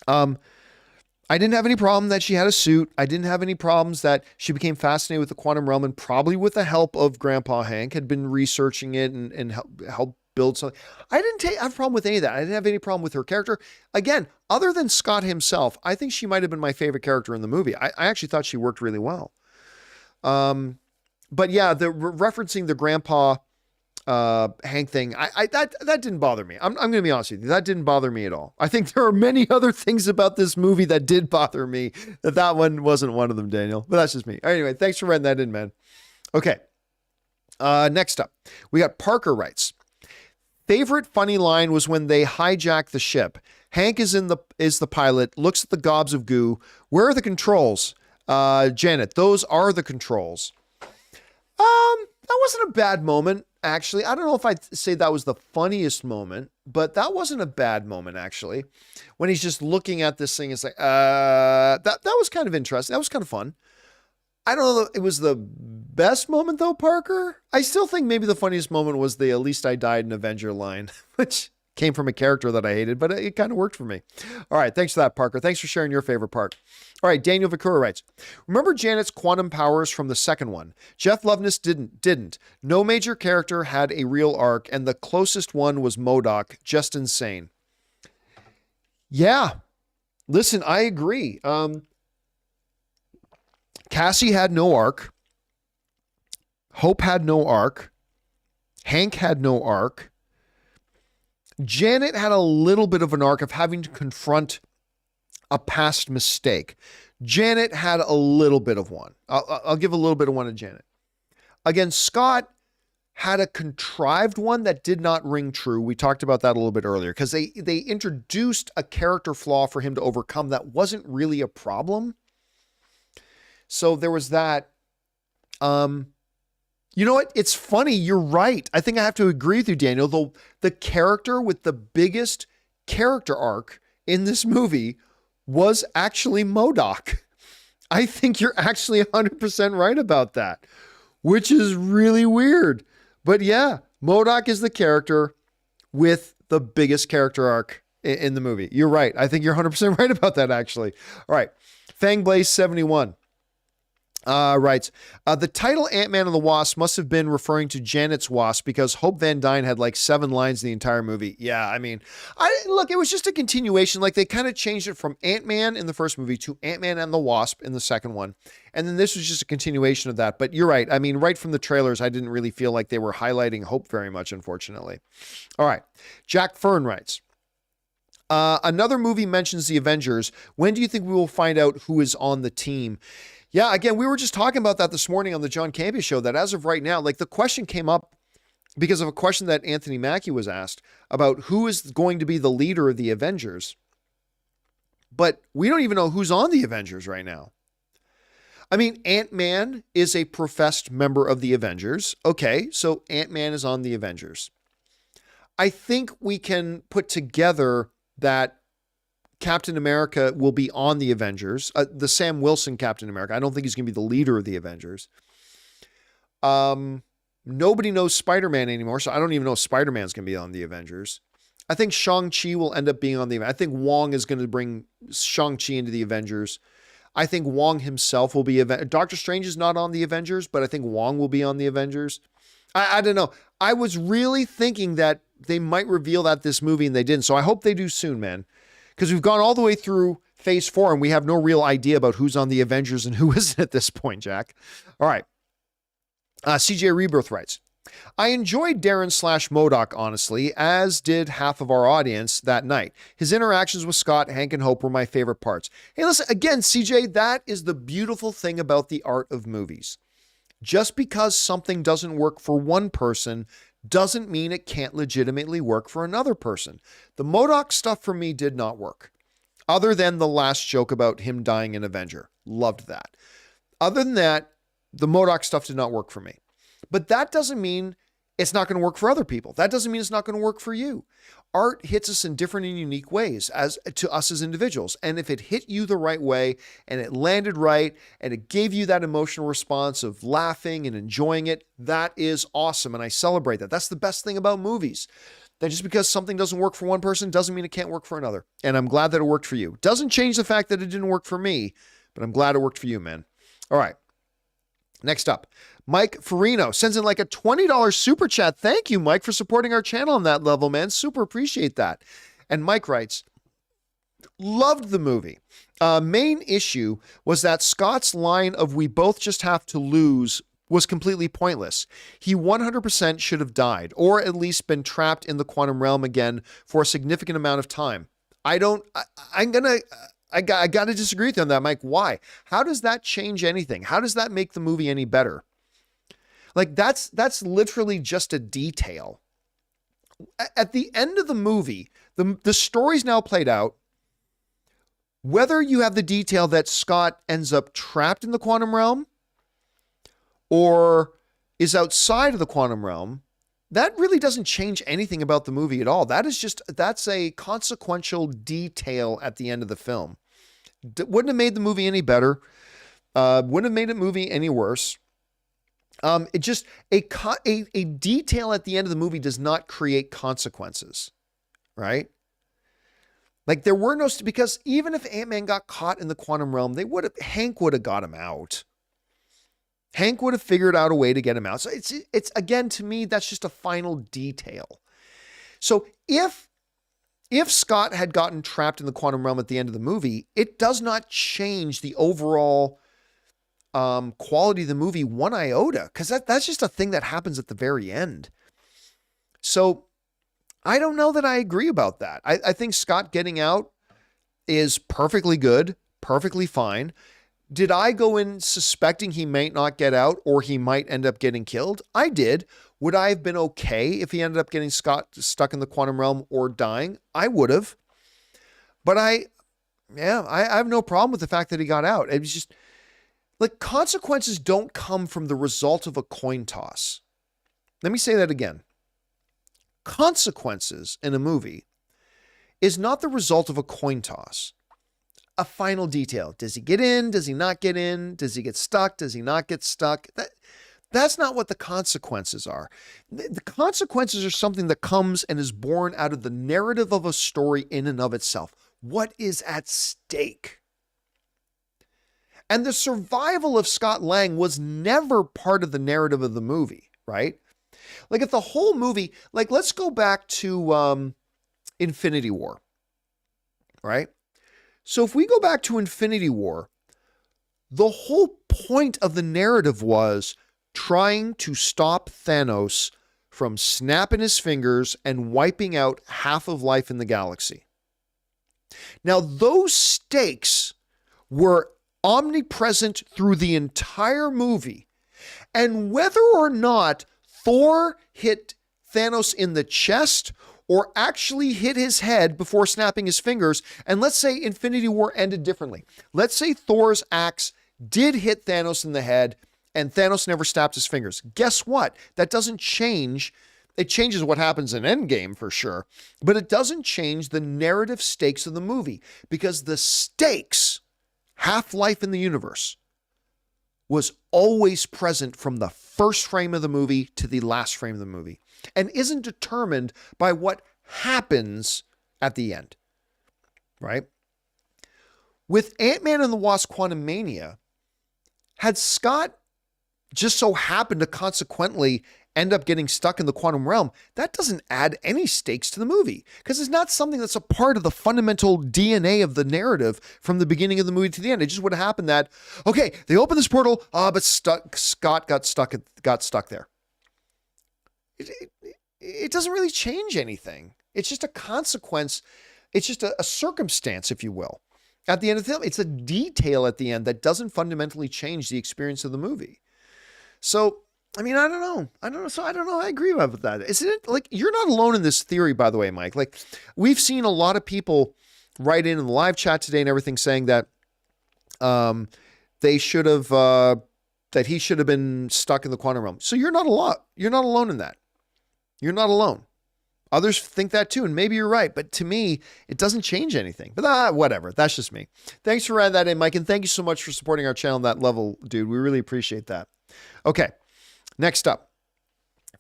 I didn't have any problem that she had a suit. I didn't have any problems that she became fascinated with the quantum realm, and probably with the help of Grandpa Hank had been researching it and help build something. I didn't have a problem with any of that. I didn't have any problem with her character. Again, other than Scott himself, I think she might have been my favorite character in the movie. I actually thought she worked really well. But yeah, the referencing the Grandpa Hank thing, that didn't bother me. I'm going to be honest with you. That didn't bother me at all. I think there are many other things about this movie that did bother me. That one wasn't one of them, Daniel. But that's just me. Anyway, thanks for writing that in, man. Okay. Next up, we got Parker writes, favorite funny line was when they hijack the ship. Hank is the pilot, looks at the gobs of goo. Where are the controls? Janet, those are the controls. That wasn't a bad moment, actually. I don't know if I'd say that was the funniest moment, but that wasn't a bad moment, actually. When he's just looking at this thing, it's like, that was kind of interesting. That was kind of fun. I don't know if it was the Best moment though, Parker? I still think maybe the funniest moment was the "At least I died an Avenger" line, which came from a character that I hated, but it kind of worked for me. All right, thanks for that, Parker. Thanks for sharing your favorite part. All right, Daniel Vicura writes, remember Janet's quantum powers from the second one? Jeff Loveness didn't. No major character had a real arc, and the closest one was MODOK. Just insane. Yeah, listen, I agree. Cassie had no arc. Hope had no arc. Hank had no arc. Janet had a little bit of an arc of having to confront a past mistake. Janet had a little bit of one. I'll give a little bit of one to Janet. Again, Scott had a contrived one that did not ring true. We talked about that a little bit earlier because they introduced a character flaw for him to overcome that wasn't really a problem. So there was that. You know what? It's funny. You're right. I think I have to agree with you, Daniel. The character with the biggest character arc in this movie was actually MODOK. I think you're actually 100% right about that, which is really weird. But yeah, MODOK is the character with the biggest character arc in the movie. You're right. I think you're 100% right about that, actually. All right. Fangblaze71. Writes, the title Ant-Man and the Wasp must have been referring to Janet's Wasp because Hope Van Dyne had like 7 lines in the entire movie. Yeah, I mean, look, it was just a continuation. Like they kind of changed it from Ant-Man in the first movie to Ant-Man and the Wasp in the second one. And then this was just a continuation of that. But you're right. I mean, right from the trailers, I didn't really feel like they were highlighting Hope very much, unfortunately. All right. Jack Fern writes, another movie mentions the Avengers. When do you think we will find out who is on the team? Yeah, again, we were just talking about that this morning on the John Campea show, that as of right now, like the question came up because of a question that Anthony Mackie was asked about who is going to be the leader of the Avengers. But we don't even know who's on the Avengers right now. I mean, Ant-Man is a professed member of the Avengers. Okay, so Ant-Man is on the Avengers. I think we can put together that Captain America will be on the Avengers, the Sam Wilson Captain America. I don't think he's going to be the leader of the Avengers. Nobody knows Spider-Man anymore, so I don't even know if Spider-Man's going to be on the Avengers. I think Shang-Chi will end up being on the Avengers. I think Wong is going to bring Shang-Chi into the Avengers. I think Wong himself will be... Doctor Strange is not on the Avengers, but I think Wong will be on the Avengers. I don't know. I was really thinking that they might reveal that this movie, and they didn't, so I hope they do soon, man. Because we've gone all the way through phase 4 and we have no real idea about who's on the Avengers and who isn't at this point, Jack. All right. CJ Rebirth writes, I enjoyed Darren / MODOK, honestly, as did half of our audience that night. His interactions with Scott, Hank, and Hope were my favorite parts. Hey, listen, again, CJ, that is the beautiful thing about the art of movies. Just because something doesn't work for one person doesn't mean it can't legitimately work for another person. The MODOK stuff for me did not work. Other than the last joke about him dying in Avenger. Loved that. Other than that, the MODOK stuff did not work for me. But that doesn't mean it's not going to work for other people. That doesn't mean it's not going to work for you. Art hits us in different and unique ways as to us as individuals. And if it hit you the right way and it landed right and it gave you that emotional response of laughing and enjoying it, that is awesome. And I celebrate that. That's the best thing about movies. That just because something doesn't work for one person doesn't mean it can't work for another. And I'm glad that it worked for you. Doesn't change the fact that it didn't work for me, but I'm glad it worked for you, man. All right. Next up, Mike Farino sends in like a $20 super chat. Thank you, Mike, for supporting our channel on that level, man. Super appreciate that. And Mike writes, loved the movie. Main issue was that Scott's line of "we both just have to lose" was completely pointless. He 100% should have died, or at least been trapped in the quantum realm again for a significant amount of time. I got to disagree with you on that, Mike. Why? How does that change anything? How does that make the movie any better? Like that's literally just a detail. At the end of the movie, the story's now played out. Whether you have the detail that Scott ends up trapped in the quantum realm or is outside of the quantum realm, that really doesn't change anything about the movie at all. That's a consequential detail at the end of the film. Wouldn't have made the movie any better. Wouldn't have made the movie any worse. It just a detail at the end of the movie does not create consequences, right? Like there were no, because even if Ant-Man got caught in the quantum realm, Hank would have got him out. Hank would have figured out a way to get him out. So it's again, to me, that's just a final detail. So if Scott had gotten trapped in the quantum realm at the end of the movie, it does not change the overall quality of the movie one iota, because that's just a thing that happens at the very end. So I don't know that I agree about that. I think Scott getting out is perfectly good, perfectly fine. Did I go in suspecting he might not get out or he might end up getting killed? I did. Would I have been okay if he ended up getting Scott stuck in the quantum realm or dying? I would have. But I have no problem with the fact that he got out. It was just like consequences don't come from the result of a coin toss. Let me say that again. Consequences in a movie is not the result of a coin toss. A final detail. Does he get in? Does he not get in? Does he get stuck? Does he not get stuck? That's not what the consequences are. The consequences are something that comes and is born out of the narrative of a story in and of itself. What is at stake? And the survival of Scott Lang was never part of the narrative of the movie, right? Like if the whole movie, like let's go back to Infinity War, right? So if we go back to Infinity War, the whole point of the narrative was trying to stop Thanos from snapping his fingers and wiping out half of life in the galaxy. Now, those stakes were omnipresent through the entire movie. And whether or not Thor hit Thanos in the chest or actually hit his head before snapping his fingers, and let's say Infinity War ended differently. Let's say Thor's axe did hit Thanos in the head and Thanos never snapped his fingers. Guess what? That doesn't change. It changes what happens in Endgame for sure, but it doesn't change the narrative stakes of the movie, because the stakes, half-life in the universe, was always present from the first frame of the movie to the last frame of the movie, and isn't determined by what happens at the end, right? With Ant-Man and the Wasp: Quantumania, had Scott just so happened to consequently end up getting stuck in the quantum realm, that doesn't add any stakes to the movie, because it's not something that's a part of the fundamental DNA of the narrative from the beginning of the movie to the end. It just would have happened that, okay, they opened this portal, but Scott got stuck there. It doesn't really change anything. It's just a consequence. It's just a circumstance, if you will. At the end of the film, it's a detail at the end that doesn't fundamentally change the experience of the movie. So, I mean, I don't know. So I don't know. I agree with that. Isn't it like, you're not alone in this theory, by the way, Mike? Like, we've seen a lot of people write in the live chat today and everything saying that they should have, that he should have been stuck in the quantum realm. So you're not alone in that. You're not alone. Others think that too, and maybe you're right, but to me, it doesn't change anything. But whatever, that's just me. Thanks for writing that in, Mike, and thank you so much for supporting our channel on that level, dude. We really appreciate that. Okay, next up,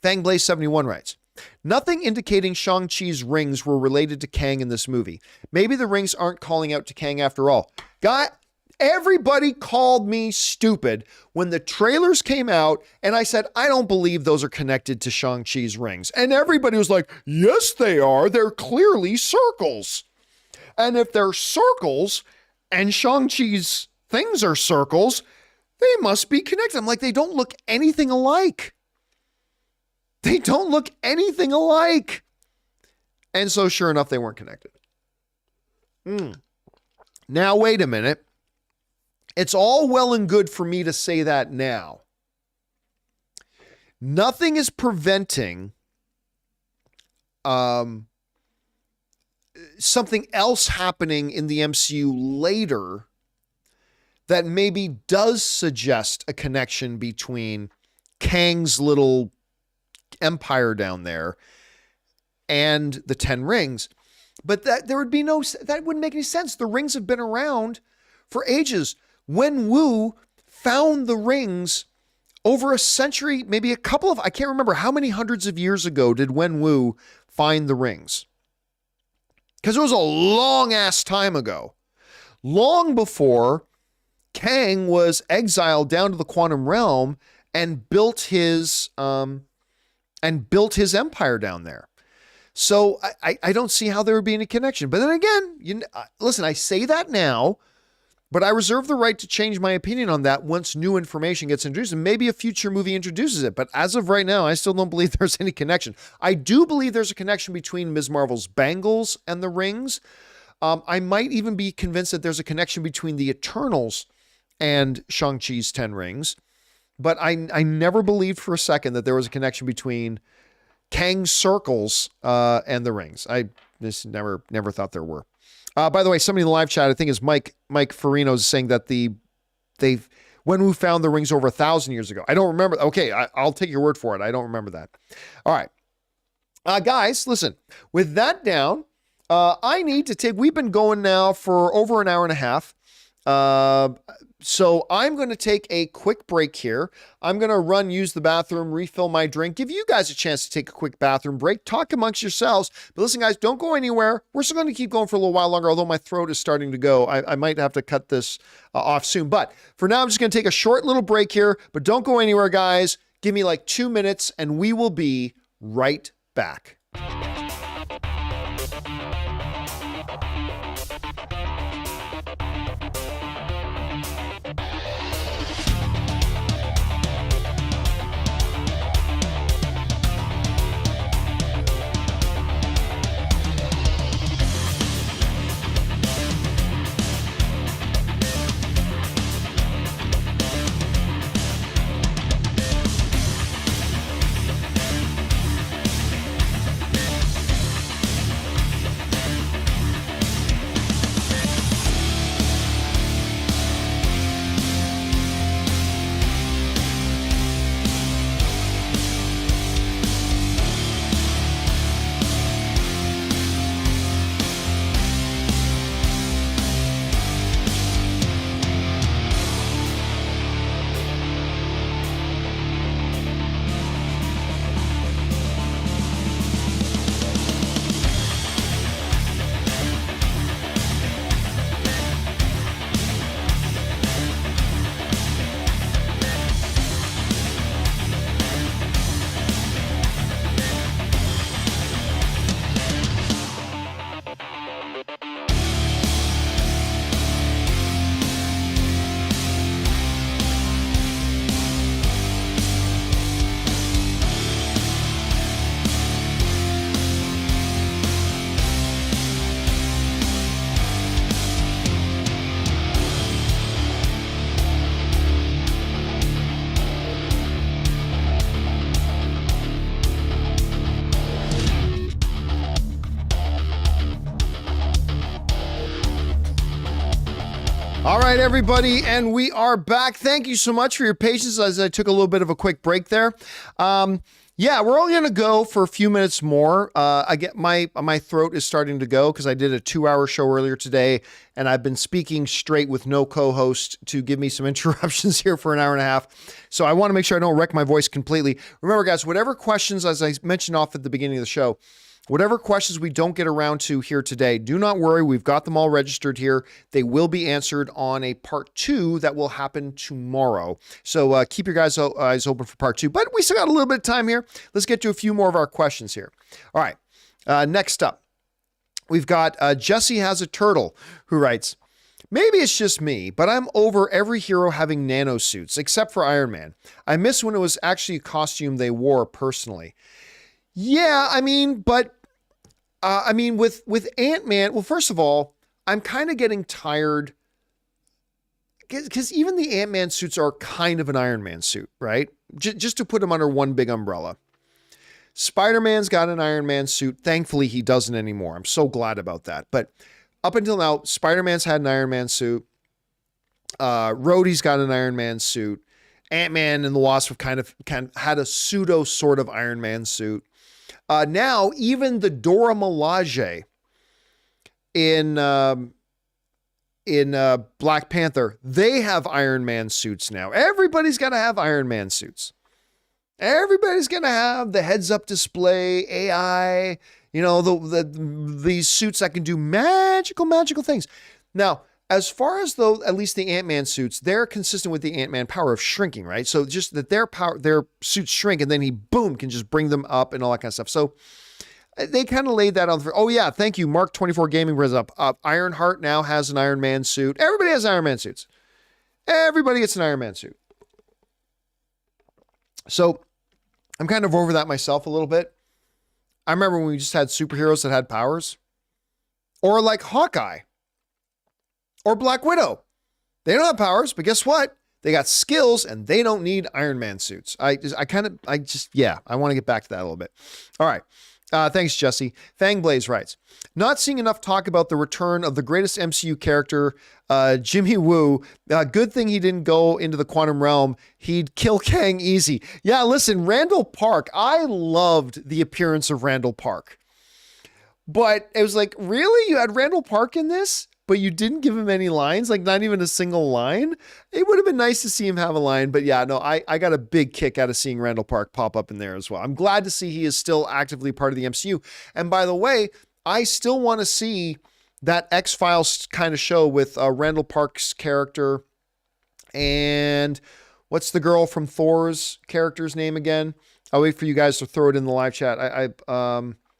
FangBlaze71 writes, nothing indicating Shang-Chi's rings were related to Kang in this movie. Maybe the rings aren't calling out to Kang after all. Everybody called me stupid when the trailers came out and I said, I don't believe those are connected to Shang-Chi's rings. And everybody was like, yes, they are. They're clearly circles. And if they're circles and Shang-Chi's things are circles, they must be connected. I'm like, they don't look anything alike. They don't look anything alike. And so sure enough, they weren't connected. Now, wait a minute. It's all well and good for me to say that now. Nothing is preventing something else happening in the MCU later that maybe does suggest a connection between Kang's little empire down there and the 10 rings. But that wouldn't make any sense. The rings have been around for ages. When Wu found the rings over a century, maybe a couple of, I can't remember how many hundreds of years ago did Wenwu find the rings? Because it was a long ass time ago. Long before Kang was exiled down to the quantum realm and built his empire down there. So I don't see how there would be any connection. But then again, listen, I say that now, but I reserve the right to change my opinion on that once new information gets introduced, and maybe a future movie introduces it. But as of right now, I still don't believe there's any connection. I do believe there's a connection between Ms. Marvel's bangles and the rings. I might even be convinced that there's a connection between the Eternals and Shang-Chi's 10 rings. But I never believed for a second that there was a connection between Kang's circles and the rings. I just never thought there were. By the way, somebody in the live chat, I think is Mike Farino, is saying that Wenwu found the rings over 1,000 years ago. I don't remember. Okay, I'll take your word for it. I don't remember that. All right. Guys, listen, with that down, we've been going now for over an hour and a half. So I'm going to take a quick break here. I'm going to use the bathroom, refill my drink, give you guys a chance to take a quick bathroom break, talk amongst yourselves. But listen, guys, don't go anywhere. We're still going to keep going for a little while longer, although my throat is starting to go. I might have to cut this off soon. But for now, I'm just going to take a short little break here. But don't go anywhere, guys. Give me like 2 minutes, and we will be right back. All right, everybody, and we are back. Thank you so much for your patience as I took a little bit of a quick break there. Yeah, we're only going to go for a few minutes more. I get my throat is starting to go because I did a 2-hour show earlier today, and I've been speaking straight with no co-host to give me some interruptions here for an hour and a half. So I want to make sure I don't wreck my voice completely. Remember, guys, whatever questions, as I mentioned off at the beginning of the show, whatever questions we don't get around to here today, do not worry. We've got them all registered here. They will be answered on a part 2 that will happen tomorrow. So keep your guys' eyes open for part 2. But we still got a little bit of time here. Let's get to a few more of our questions here. All right. Next up, we've got Jesse Has a Turtle, who writes, maybe it's just me, but I'm over every hero having nanosuits, except for Iron Man. I miss when it was actually a costume they wore personally. Yeah, I mean, but with Ant-Man, well, first of all, I'm kind of getting tired because even the Ant-Man suits are kind of an Iron Man suit, right? Just to put them under one big umbrella. Spider-Man's got an Iron Man suit. Thankfully, he doesn't anymore. I'm so glad about that. But up until now, Spider-Man's had an Iron Man suit. Rhodey's got an Iron Man suit. Ant-Man and the Wasp have kind of had a pseudo sort of Iron Man suit. Now, even the Dora Milaje in Black Panther, they have Iron Man suits now. Everybody's got to have Iron Man suits. Everybody's going to have the heads-up display, AI, these suits that can do magical things. Now, as far as though, at least the Ant-Man suits, they're consistent with the Ant-Man power of shrinking, right? So just that their suits shrink, and then he, boom, can just bring them up and all that kind of stuff. So they kind of laid that on. Oh yeah, thank you, Mark 24 Gaming brings up. Ironheart now has an Iron Man suit. Everybody has Iron Man suits. Everybody gets an Iron Man suit. So I'm kind of over that myself a little bit. I remember when we just had superheroes that had powers, or like Hawkeye or Black Widow. They don't have powers, but guess what? They got skills and they don't need Iron Man suits. I want to get back to that a little bit. All right. Thanks, Jesse. Fangblaze writes, not seeing enough talk about the return of the greatest MCU character, Jimmy Woo. Good thing he didn't go into the quantum realm. He'd kill Kang easy. Yeah, listen, Randall Park. I loved the appearance of Randall Park. But it was like, really? You had Randall Park in this? But you didn't give him any lines, like not even a single line. It would have been nice to see him have a line, but yeah, no, I got a big kick out of seeing Randall Park pop up in there as well. I'm glad to see he is still actively part of the MCU. And by the way, I still want to see that X-Files kind of show with Randall Park's character and what's the girl from Thor's character's name again? I'll wait for you guys to throw it in the live chat.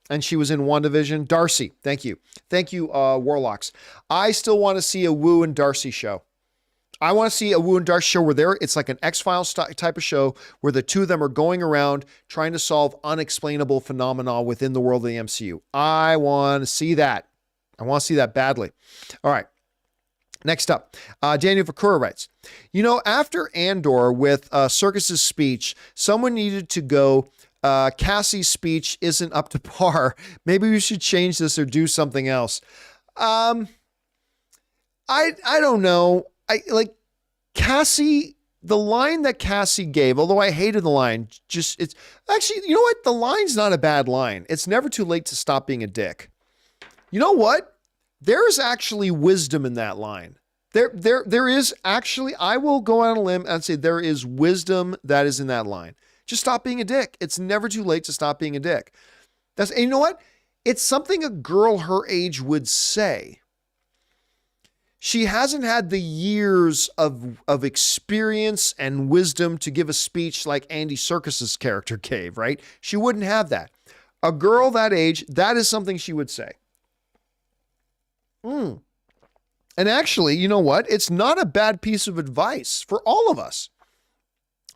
And she was in WandaVision. Darcy, thank you. Thank you, Warlocks. I still want to see a Wu and Darcy show. I want to see a Wu and Darcy show where it's like an X-Files type of show where the two of them are going around trying to solve unexplainable phenomena within the world of the MCU. I want to see that. I want to see that badly. All right. Next up, Daniel Vakura writes, after Andor with Circus's speech, someone needed to go, Cassie's speech isn't up to par. Maybe we should change this or do something else. I don't know. Cassie, the line that Cassie gave, although I hated the line, it's actually, you know what? The line's not a bad line. It's never too late to stop being a dick. You know what? There's actually wisdom in that line. There is actually, I will go on a limb and say there is wisdom that is in that line. Just stop being a dick. It's never too late to stop being a dick. And you know what? It's something a girl her age would say. She hasn't had the years of experience and wisdom to give a speech like Andy Serkis's character gave, right? She wouldn't have that. A girl that age, that is something she would say. And actually, you know what? It's not a bad piece of advice for all of us.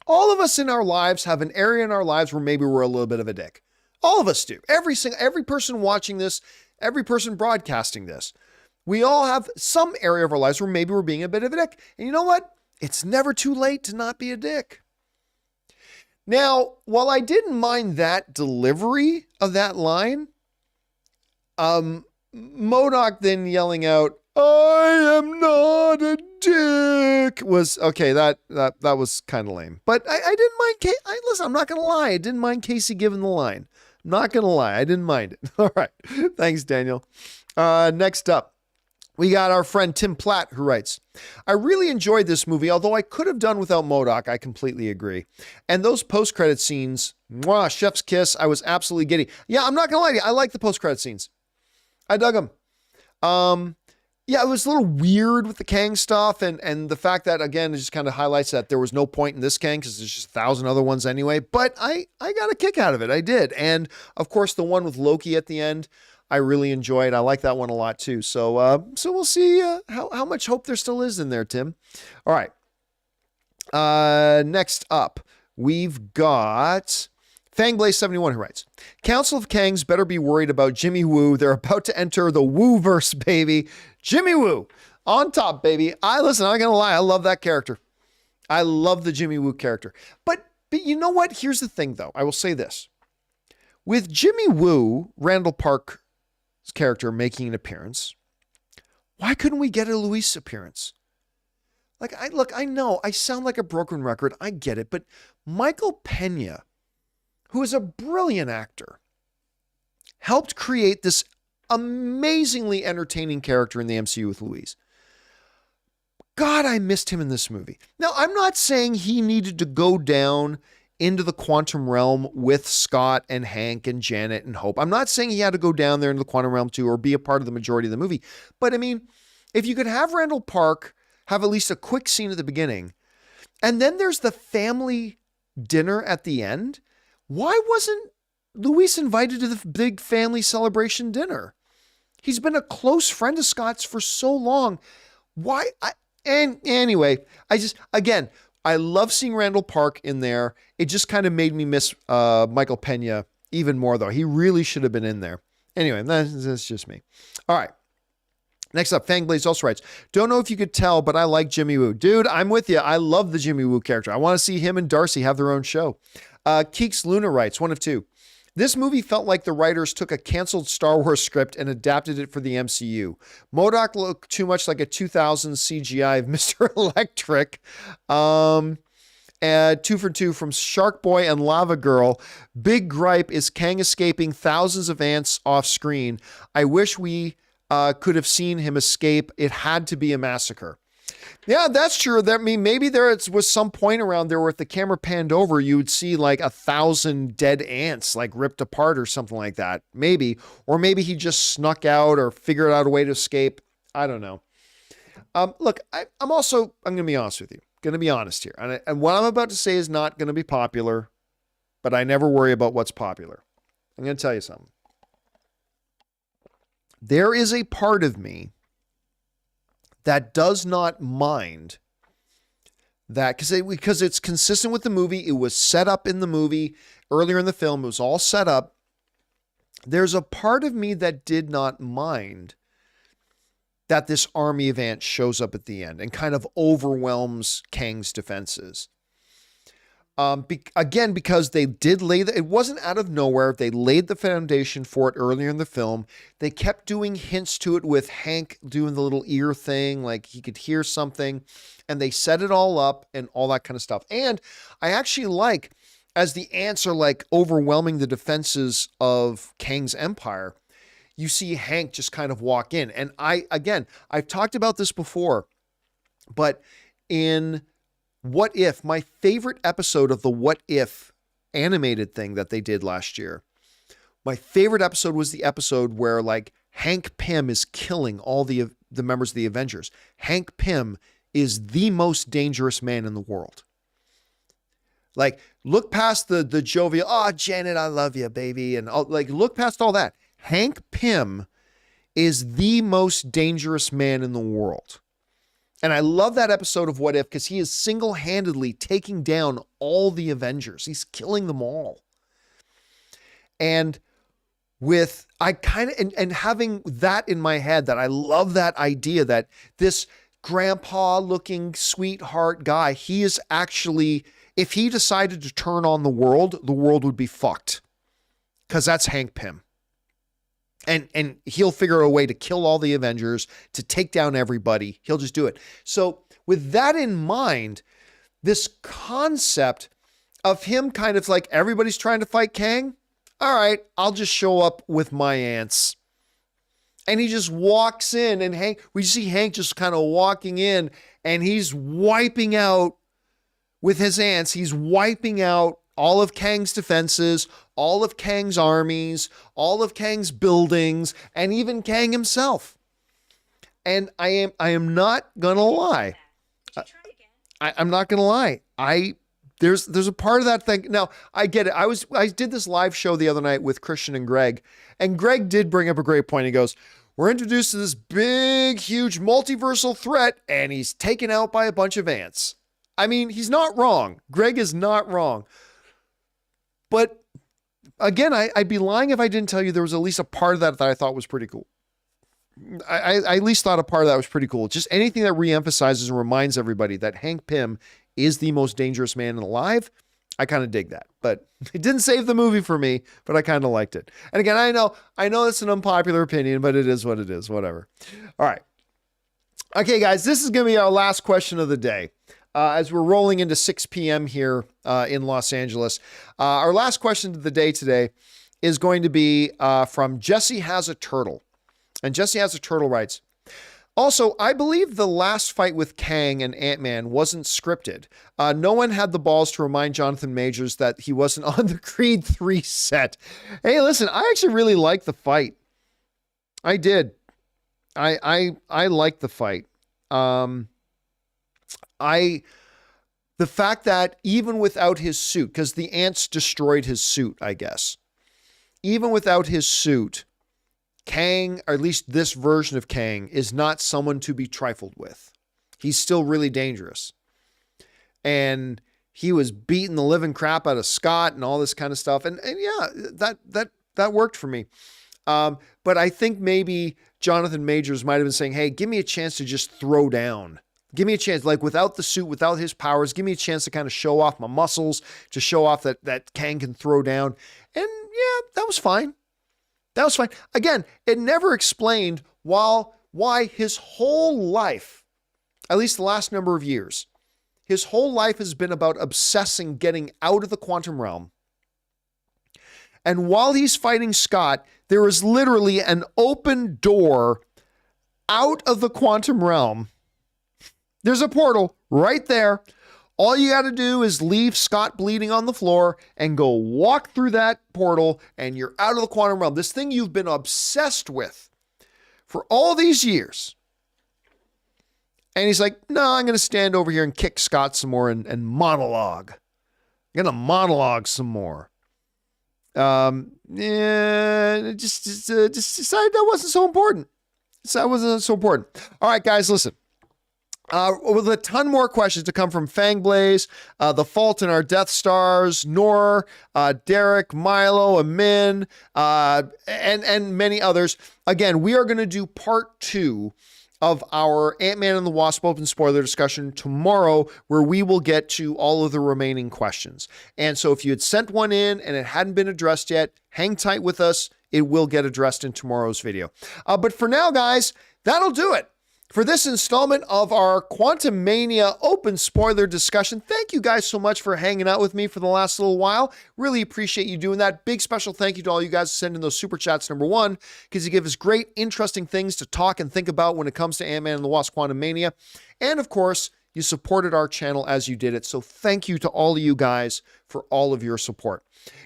All of us in our lives have an area in our lives where maybe we're a little bit of a dick. All of us do. Every person watching this, every person broadcasting this, we all have some area of our lives where maybe we're being a bit of a dick. And you know what? It's never too late to not be a dick. Now, while I didn't mind that delivery of that line, MODOK then yelling out, "I am not a dick," was okay. That was kind of lame, but I didn't mind. Listen, I'm not gonna lie. I didn't mind Casey giving the line. I'm not gonna lie. I didn't mind it. All right. Thanks, Daniel. Next up, we got our friend Tim Platt who writes, "I really enjoyed this movie, although I could have done without MODOK. I completely agree. And those post-credit scenes, mwah, chef's kiss. I was absolutely giddy. Yeah, I'm not gonna lie to you. I like the post-credit scenes. I dug them. Yeah, it was a little weird with the Kang stuff, and the fact that, again, it just kind of highlights that there was no point in this Kang because there's just 1,000 other ones anyway. But I got a kick out of it. I did. And, of course, the one with Loki at the end, I really enjoyed. I like that one a lot, too. So we'll see how much hope there still is in there, Tim. All right. Next up, we've got Fangblaze71 who writes, "Council of Kangs better be worried about Jimmy Woo. They're about to enter the Wooverse, baby. Jimmy Woo on top, baby." I'm not gonna lie, I love that character. I love the Jimmy Woo character. But you know what? Here's the thing, though. I will say this: with Jimmy Woo, Randall Park's character, making an appearance, why couldn't we get a Luis appearance? I know I sound like a broken record. I get it, but Michael Pena, who is a brilliant actor, helped create this amazingly entertaining character in the MCU with Luis. God, I missed him in this movie. Now, I'm not saying he needed to go down into the quantum realm with Scott and Hank and Janet and Hope. I'm not saying he had to go down there into the quantum realm too, or be a part of the majority of the movie. But I mean, if you could have Randall Park have at least a quick scene at the beginning, and then there's the family dinner at the end, why wasn't Luis invited to the big family celebration dinner? He's been a close friend of Scott's for so long. Why? And anyway, I love seeing Randall Park in there. It just kind of made me miss Michael Pena even more, though. He really should have been in there. Anyway, that's just me. All right. Next up, Fangblaze also writes, don't know if you could tell, but I like Jimmy Woo. Dude, I'm with you. I love the Jimmy Woo character. I want to see him and Darcy have their own show. Keeks Luna writes, one of two. This movie felt like the writers took a canceled Star Wars script and adapted it for the MCU. MODOK looked too much like a 2000s CGI of Mr. Electric. And 2 for 2 from Shark Boy and Lava Girl. Big gripe is Kang escaping thousands of ants off screen. I wish we could have seen him escape. It had to be a massacre. Yeah, that's true. That maybe there was some point around there where if the camera panned over, you would see like 1,000 dead ants like ripped apart or something like that. Maybe. Or maybe he just snuck out or figured out a way to escape. I don't know. Look, I'm going to be honest with you. Going to be honest here. And what I'm about to say is not going to be popular, but I never worry about what's popular. I'm going to tell you something. There is a part of me that does not mind that because it's consistent with the movie. It was set up in the movie earlier in the film. It was all set up. There's a part of me that did not mind that this army of ants shows up at the end and kind of overwhelms Kang's defenses. Again, because they did it wasn't out of nowhere. They laid the foundation for it earlier in the film. They kept doing hints to it with Hank doing the little ear thing, like he could hear something, and they set it all up and all that kind of stuff. And I actually like, as the ants are like overwhelming the defenses of Kang's empire, you see Hank just kind of walk in. And I've talked about this before, but in What If, my favorite episode of the What If animated thing that they did last year, my favorite episode was the episode where like Hank Pym is killing all the members of the Avengers. Hank Pym is the most dangerous man in the world. Like, look past the jovial, oh, Janet, I love you, baby. And look past all that. Hank Pym is the most dangerous man in the world. And I love that episode of What If because he is single-handedly taking down all the Avengers. He's killing them all. And and having that in my head, that I love that idea that this grandpa-looking sweetheart guy, he is actually, if he decided to turn on the world would be fucked. Because that's Hank Pym. And he'll figure a way to kill all the Avengers, to take down everybody. He'll just do it. So with that in mind, this concept of him kind of like everybody's trying to fight Kang. All right, I'll just show up with my ants. And he just walks in and we see Hank just kind of walking in and he's wiping out with his ants. He's wiping out all of Kang's defenses, all of Kang's armies, all of Kang's buildings, and even Kang himself. And I am not gonna lie. I'm not gonna lie. There's a part of that thing. Now, I get it. I did this live show the other night with Christian and Greg did bring up a great point. He goes, we're introduced to this big, huge multiversal threat, and he's taken out by a bunch of ants. I mean, he's not wrong. Greg is not wrong. But again, I'd be lying if I didn't tell you there was at least a part of that I thought was pretty cool. I at least thought a part of that was pretty cool. Just anything that reemphasizes and reminds everybody that Hank Pym is the most dangerous man alive. I kind of dig that, but it didn't save the movie for me, but I kind of liked it. And again, I know it's an unpopular opinion, but it is what it is, whatever. All right. Okay, guys, this is going to be our last question of the day. As we're rolling into 6 p.m. here in Los Angeles. Our last question of the day today is going to be from Jesse Has a Turtle. And Jesse Has a Turtle writes, Also, I believe the last fight with Kang and Ant-Man wasn't scripted. No one had the balls to remind Jonathan Majors that he wasn't on the Creed 3 set. Hey, listen, I actually really liked the fight. I did. I liked the fight. The fact that even without his suit, because the ants destroyed his suit, I guess. Even without his suit, Kang, or at least this version of Kang, is not someone to be trifled with. He's still really dangerous. And he was beating the living crap out of Scott and all this kind of stuff. And yeah, that worked for me. But I think maybe Jonathan Majors might have been saying, hey, give me a chance to just throw down. Give me a chance, like without the suit, without his powers, give me a chance to kind of show off my muscles, to show off that Kang can throw down. And yeah, that was fine. That was fine. Again, it never explained why his whole life, at least the last number of years, his whole life has been about obsessing getting out of the quantum realm. And while he's fighting Scott, there is literally an open door out of the quantum realm. There's a portal right there. All you got to do is leave Scott bleeding on the floor and go walk through that portal and you're out of the quantum realm. This thing you've been obsessed with for all these years. And he's like, no, I'm going to stand over here and kick Scott some more and monologue. I'm going to monologue some more. Yeah, just decided that wasn't so important. So that wasn't so important. All right, guys, listen. With a ton more questions to come from Fangblaze, The Fault in Our Death Stars, Nor, Derek, Milo, Amin, and many others. Again, we are going to do part 2 of our Ant-Man and the Wasp open spoiler discussion tomorrow, where we will get to all of the remaining questions. And so if you had sent one in and it hadn't been addressed yet, hang tight with us. It will get addressed in tomorrow's video. But for now, guys, that'll do it for this installment of our Quantumania open spoiler discussion. Thank you guys so much for hanging out with me for the last little while. Really appreciate you doing that. Big special thank you to all you guys sending those super chats, number one, because you give us great, interesting things to talk and think about when it comes to Ant-Man and the Wasp Quantumania. And of course, you supported our channel as you did it. So thank you to all of you guys for all of your support.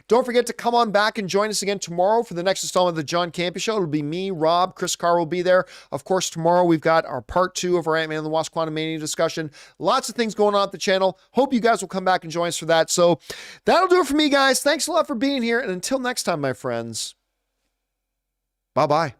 Don't forget to come on back and join us again tomorrow for the next installment of the John Campea Show. It'll be me, Rob, Chris Carr will be there. Of course, tomorrow we've got our part 2 of our Ant-Man and the Wasp Quantumania discussion. Lots of things going on at the channel. Hope you guys will come back and join us for that. So that'll do it for me, guys. Thanks a lot for being here. And until next time, my friends, bye-bye.